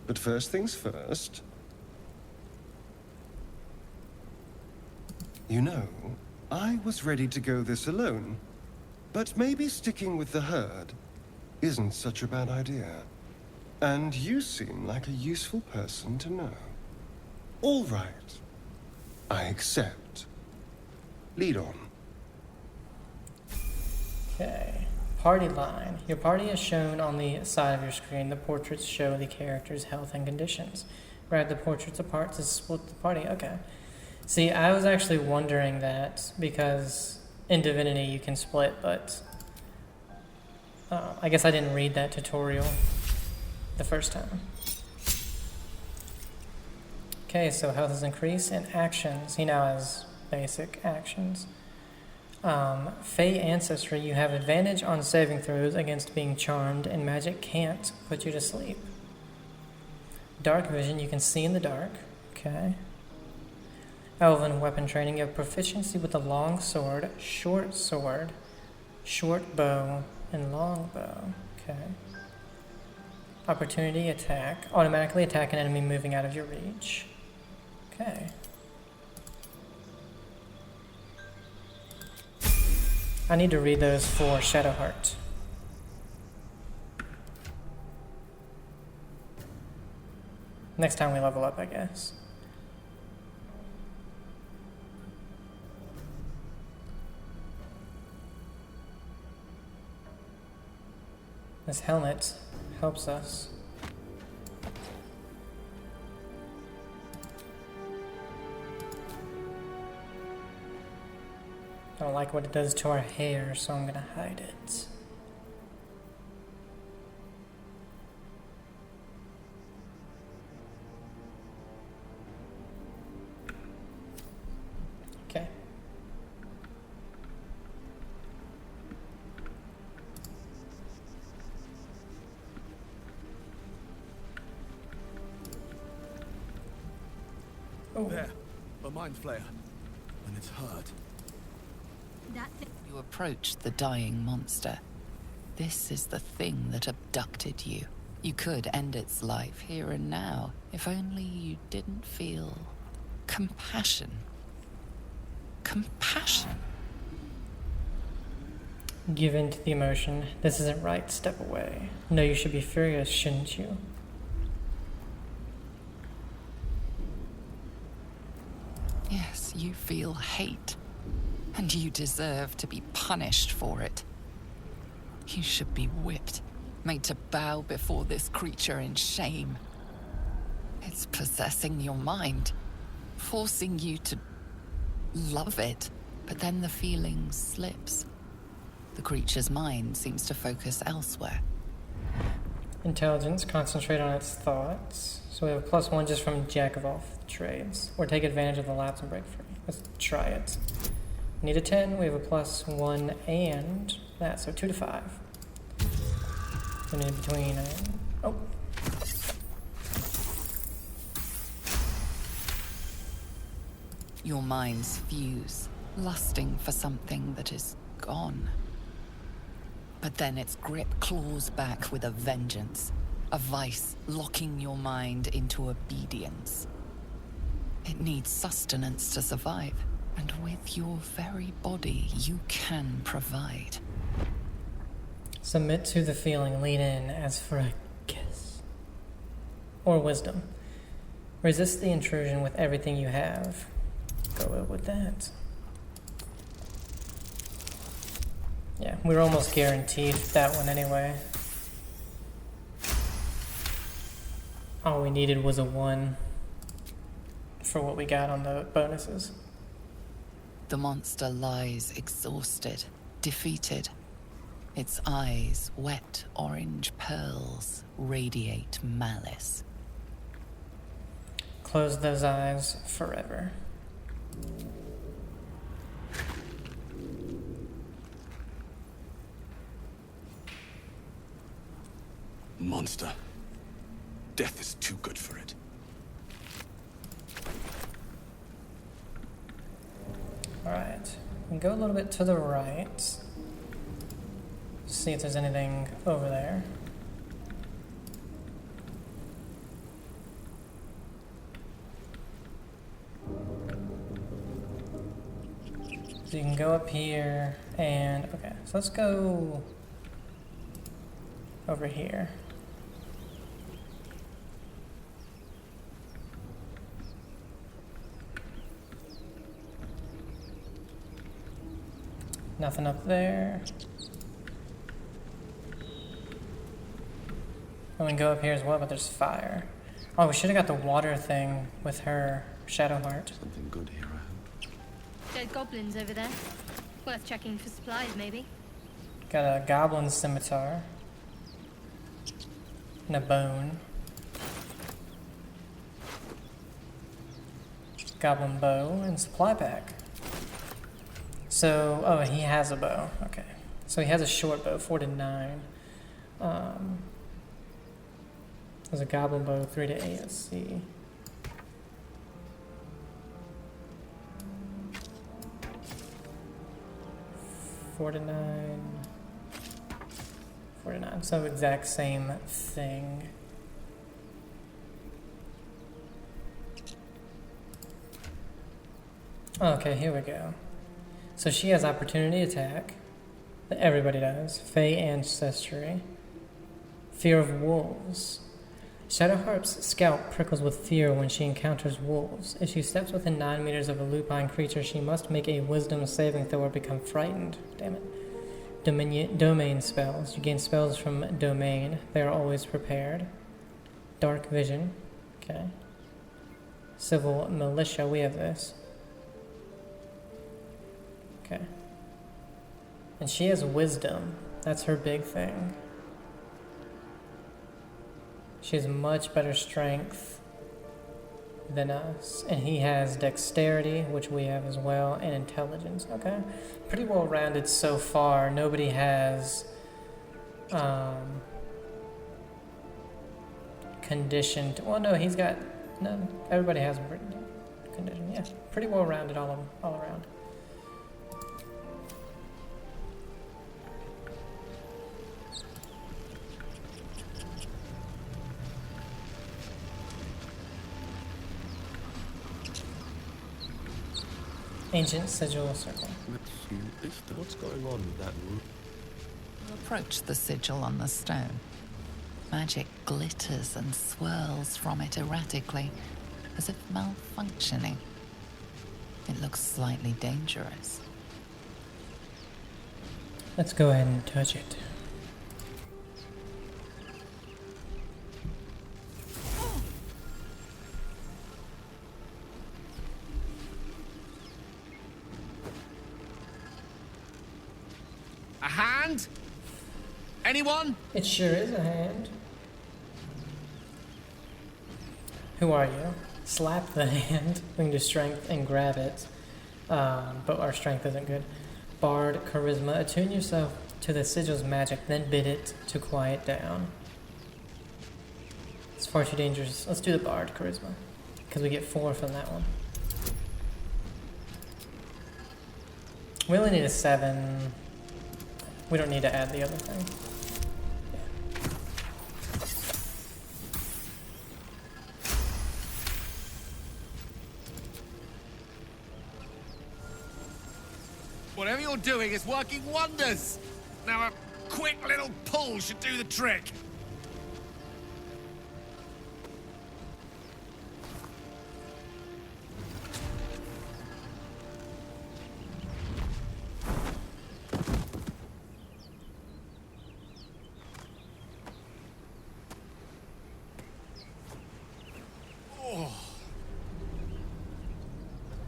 But first things first. You know, I was ready to go this alone. But maybe sticking with the herd isn't such a bad idea. And you seem like a useful person to know. All right. I accept. Lead on. Okay. Party line. Your party is shown on the side of your screen. The portraits show the character's health and conditions. Drag the portraits apart to split the party. Okay. See, I was actually wondering that because in Divinity you can split, but I guess I didn't read that tutorial the first time. Okay, so health is increased and actions. He now has basic actions. Fey Ancestry, you have advantage on saving throws against being charmed, and magic can't put you to sleep. Dark Vision, you can see in the dark. Okay. Elven Weapon Training, you have proficiency with the long sword, short bow, and long bow. Okay. Opportunity attack, automatically attack an enemy moving out of your reach. Okay. I need to read those for Shadowheart. Next time we level up, I guess. This helmet helps us. I don't like what it does to our hair, so I'm gonna hide it. Okay. Oh. There, a mind flayer. When it's hurt. You approach the dying monster. This is the thing that abducted you. You could end its life here and now, if only you didn't feel compassion. Compassion. Give in to the emotion. This isn't right. Step away. No, you should be furious, shouldn't you? Yes, you feel hate. And you deserve to be punished for it. You should be whipped, made to bow before this creature in shame. It's possessing your mind, forcing you to love it, but then the feeling slips. The creature's mind seems to focus elsewhere. Intelligence, concentrate on its thoughts. So we have +1 just from Jack of all trades. Or take advantage of the lapse and break free. Let's try it. Need a 10, we have a +1 and that, so 2 to 5. We need between, oh. Your minds fuse, lusting for something that is gone. But then its grip claws back with a vengeance, a vice locking your mind into obedience. It needs sustenance to survive. And with your very body, you can provide. Submit to the feeling, lean in as for a kiss. Or wisdom. Resist the intrusion with everything you have. Go with that. Yeah, we were almost guaranteed that one anyway. All we needed was a 1 for what we got on the bonuses. The monster lies exhausted, defeated. Its eyes, wet orange pearls, radiate malice. Close those eyes forever. Monster. Death is too good for it. Alright, we can go a little bit to the right. See if there's anything over there. So you can go up here and, okay, so let's go over here. Nothing up there. we can go up here as well, but there's fire. Oh, we should have got the water thing with her Shadowheart. Something good here, I hope. Dead goblins over there. Worth checking for supplies, maybe. Got a goblin scimitar. And a bone. Goblin bow and supply pack. So, oh, he has a bow. Okay. So he has a short bow, 4 to 9. There's a goblin bow, 3 to 8. Let's see. Four to 9. 4 to 9. So exact same thing. Okay, here we go. So she has opportunity attack. That everybody does. Fey ancestry. Fear of wolves. Shadowheart's scalp prickles with fear when she encounters wolves. If she steps within 9 meters of a lupine creature, she must make a wisdom saving throw or become frightened. Damn it. Domain spells. You gain spells from domain. They are always prepared. Dark vision. Okay. Civil militia. We have this. Okay. And she has wisdom. That's her big thing. She has much better strength than us. And he has dexterity, which we have as well, and intelligence. Okay. Pretty well rounded so far. Nobody has conditioned. Well, no, he's got. No, everybody has condition. Yeah. Pretty well rounded all around. Ancient sigil circle. What's going on with that room? Approach the sigil on the stone. Magic glitters and swirls from it erratically, as if malfunctioning. It looks slightly dangerous. Let's go ahead and touch it. A hand? Anyone? It sure is a hand. Who are you? Slap the hand. We can do strength and grab it. But our strength isn't good. Bard, charisma. Attune yourself to the sigil's magic, then bid it to quiet down. It's far too dangerous. Let's do the bard, charisma. Because we get 4 from that one. We only need a 7. We don't need to add the other thing. Whatever you're doing is working wonders. Now a quick little pull should do the trick.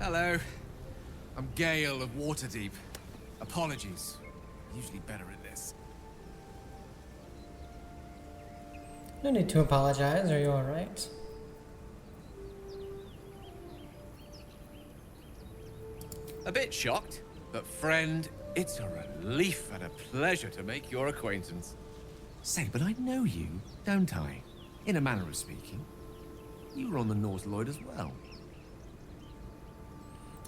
Hello. I'm Gale of Waterdeep. Apologies. Usually better at this. No need to apologize. Are you alright? A bit shocked, but friend, it's a relief and a pleasure to make your acquaintance. Say, but I know you, don't I? In a manner of speaking. You were on the North Lloyd as well.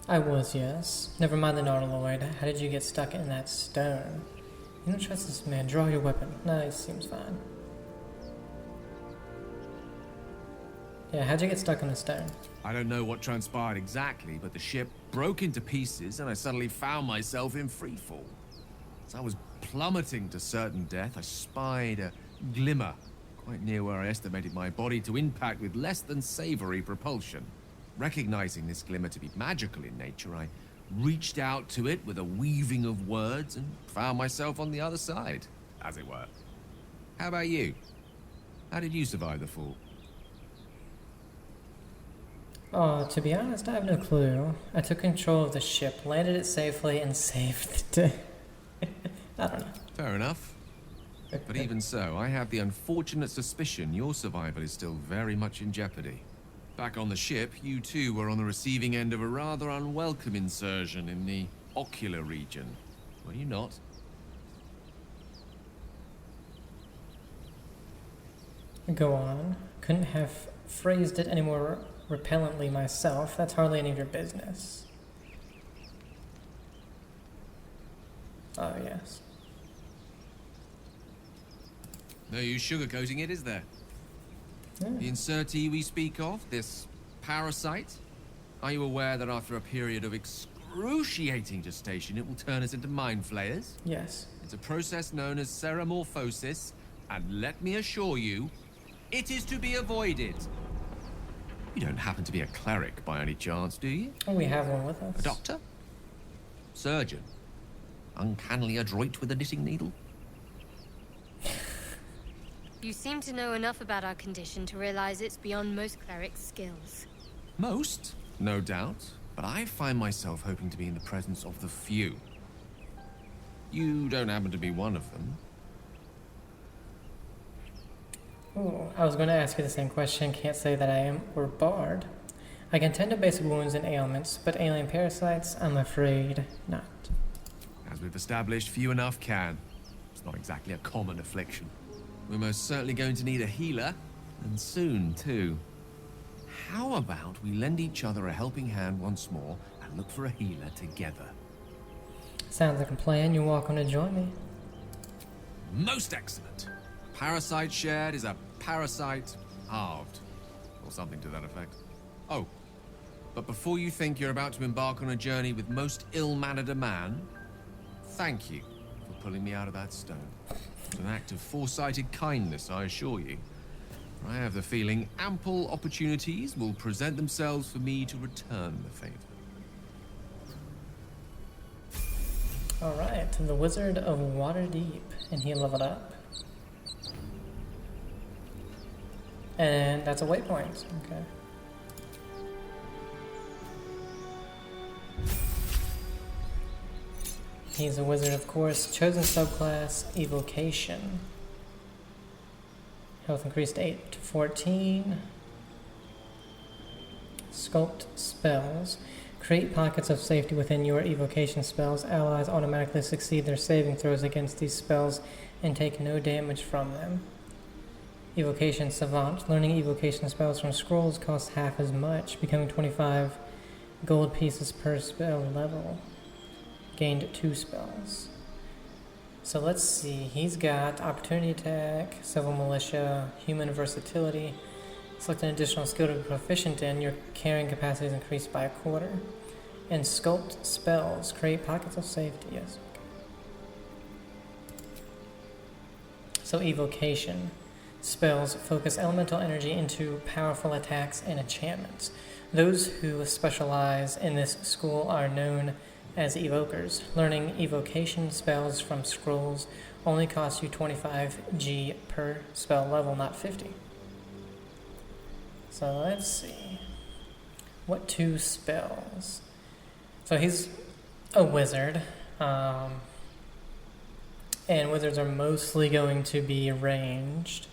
I was, yes. Never mind the Nautiloid. How did you get stuck in that stone? You don't trust this man. Draw your weapon. No, he seems fine. Yeah, how'd you get stuck in the stone? I don't know what transpired exactly, but the ship broke into pieces and I suddenly found myself in freefall. As I was plummeting to certain death, I spied a glimmer quite near where I estimated my body to impact with less than savory propulsion. Recognizing this glimmer to be magical in nature, I reached out to it with a weaving of words and found myself on the other side, as it were. How about you? How did you survive the fall? Oh, to be honest, I have no clue. I took control of the ship, landed it safely, and saved the day. I don't know. Fair enough. But even so, I have the unfortunate suspicion your survival is still very much in jeopardy. Back on the ship, you too were on the receiving end of a rather unwelcome insertion in the ocular region. Were you not? Go on. Couldn't have phrased it any more repellently myself. That's hardly any of your business. Oh, yes. No use sugarcoating it, is there? Yeah. The insertee we speak of, this parasite, are you aware that after a period of excruciating gestation, it will turn us into mind flayers? Yes. It's a process known as ceramorphosis, and let me assure you, it is to be avoided. You don't happen to be a cleric by any chance, do you? Oh, we have one with us. A doctor? Surgeon? Uncannily adroit with a knitting needle? You seem to know enough about our condition to realize it's beyond most clerics' skills. Most, no doubt, but I find myself hoping to be in the presence of the few. You don't happen to be one of them. Ooh, I was going to ask you the same question. Can't say that I am or barred. I can tend to basic wounds and ailments, but alien parasites, I'm afraid not. As we've established, few enough can. It's not exactly a common affliction. We're most certainly going to need a healer, and soon, too. How about we lend each other a helping hand once more and look for a healer together? Sounds like a plan. You're welcome to join me. Most excellent. Parasite shared is a parasite halved. Or something to that effect. Oh, but before you think you're about to embark on a journey with most ill-mannered a man, thank you for pulling me out of that stone. It's an act of foresighted kindness, I assure you. I have the feeling ample opportunities will present themselves for me to return the favor. Alright, the Wizard of Waterdeep, and he leveled up. And that's a waypoint, okay. He's a wizard, of course. Chosen subclass, Evocation. Health increased 8 to 14. Sculpt spells. Create pockets of safety within your evocation spells. Allies automatically succeed their saving throws against these spells and take no damage from them. Evocation Savant. Learning evocation spells from scrolls costs half as much, becoming 25 gold pieces per spell level. Gained 2 spells. So let's see, he's got Opportunity Attack, Civil Militia, Human Versatility. Select an additional skill to be proficient in. Your carrying capacity is increased by 1/4. And Sculpt Spells. Create pockets of safety, yes. So Evocation. Spells focus elemental energy into powerful attacks and enchantments. Those who specialize in this school are known as evokers. Learning evocation spells from scrolls only costs you 25 G per spell level, not 50. So let's see. What 2 spells? So he's a wizard. And wizards are mostly going to be ranged.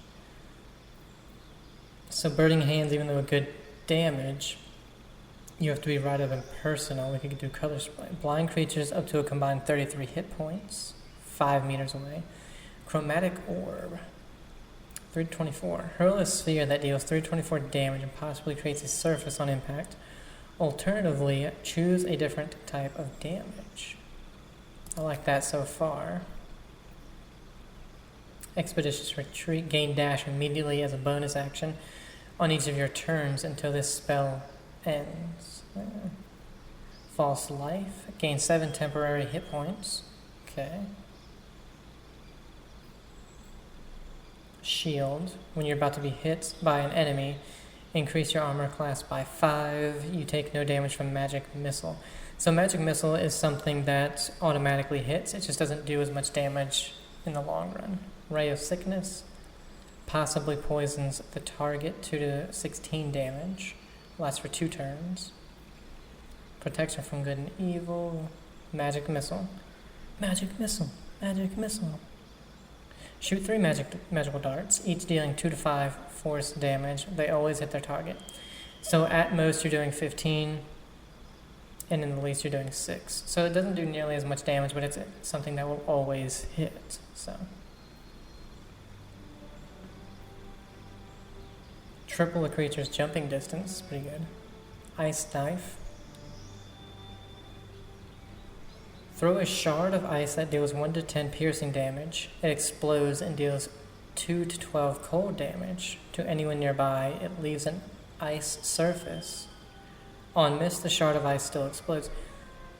So Burning Hands, even though a good damage, you have to be right up and personal. We could do Color Spray. Blind creatures up to a combined 33 hit points, 5 meters away. Chromatic Orb, 324. Hurl a sphere that deals 324 damage and possibly creates a surface on impact. Alternatively, choose a different type of damage. I like that so far. Expeditious Retreat. Gain dash immediately as a bonus action on each of your turns until this spell ends. False Life. Gain 7 temporary hit points. Okay. Shield. When you're about to be hit by an enemy, increase your armor class by 5. You take no damage from Magic Missile. So Magic Missile is something that automatically hits. It just doesn't do as much damage in the long run. Ray of Sickness. possibly poisons the target 2 to 16 damage. Lasts for 2 turns. Protection from good and evil. Magic missile. Magic missile. Magic missile. Shoot 3 magical darts, each dealing 2 to 5 force damage. They always hit their target. So at most you're doing 15, and in the least you're doing 6. So it doesn't do nearly as much damage, but it's something that will always hit. So triple a creature's jumping distance, pretty good. Ice Knife. Throw a shard of ice that deals 1 to 10 piercing damage. It explodes and deals 2 to 12 cold damage to anyone nearby. It leaves an ice surface. On miss, the shard of ice still explodes.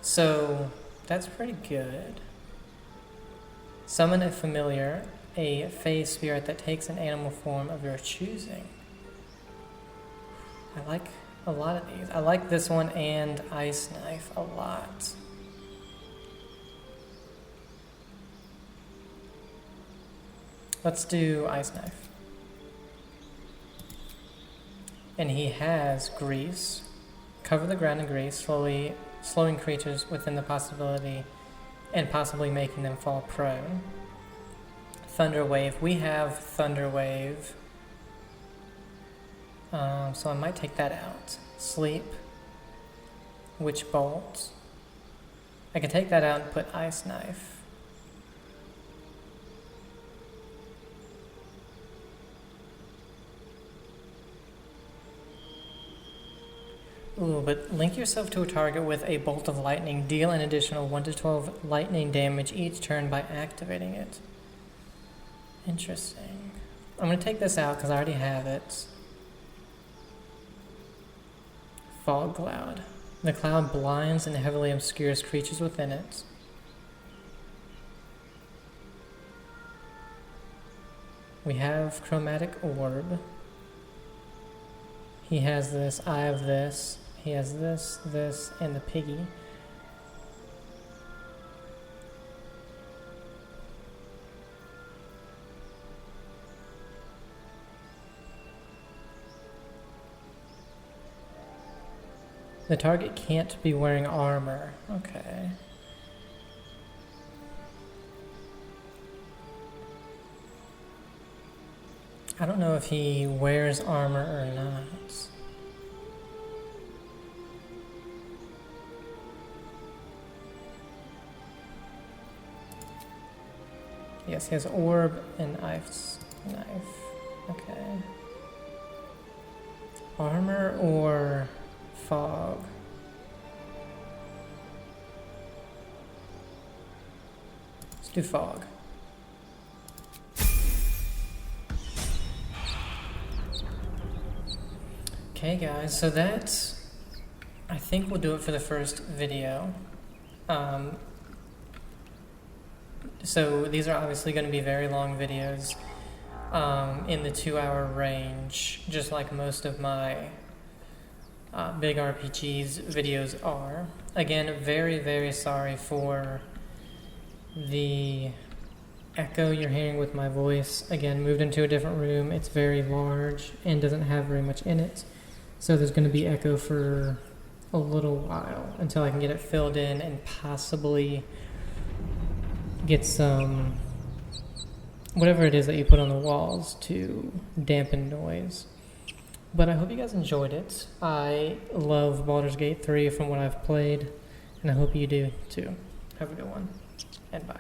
So that's pretty good. Summon a familiar, a fey spirit that takes an animal form of your choosing. I like a lot of these. I like this one and Ice Knife a lot. Let's do Ice Knife. And he has Grease. Cover the ground in grease, slowing creatures within the possibility and possibly making them fall prone. Thunder Wave. We have Thunder Wave. So I might take that out. Sleep. Witch Bolt. I can take that out and put Ice Knife. Ooh, but link yourself to a target with a bolt of lightning. Deal an additional 1 to 12 lightning damage each turn by activating it. Interesting. I'm going to take this out because I already have it. Fog Cloud. The cloud blinds and heavily obscures creatures within it. We have Chromatic Orb. He has this, I have this. He has this, this, and the piggy. The target can't be wearing armor. Okay. I don't know if he wears armor or not. Yes, he has orb and ice knife. Okay. Armor or fog? Let's do fog. Okay guys, so that's, I think we'll do it for the first video. So these are obviously going to be very long videos in the 2-hour range, just like most of my big RPGs videos are. Again, very, very sorry for the echo you're hearing with my voice. Again, moved into a different room. It's very large and doesn't have very much in it. So there's going to be echo for a little while until I can get it filled in and possibly get some, whatever it is that you put on the walls to dampen noise. But I hope you guys enjoyed it. I love Baldur's Gate 3 from what I've played, and I hope you do too. Have a good one, and bye.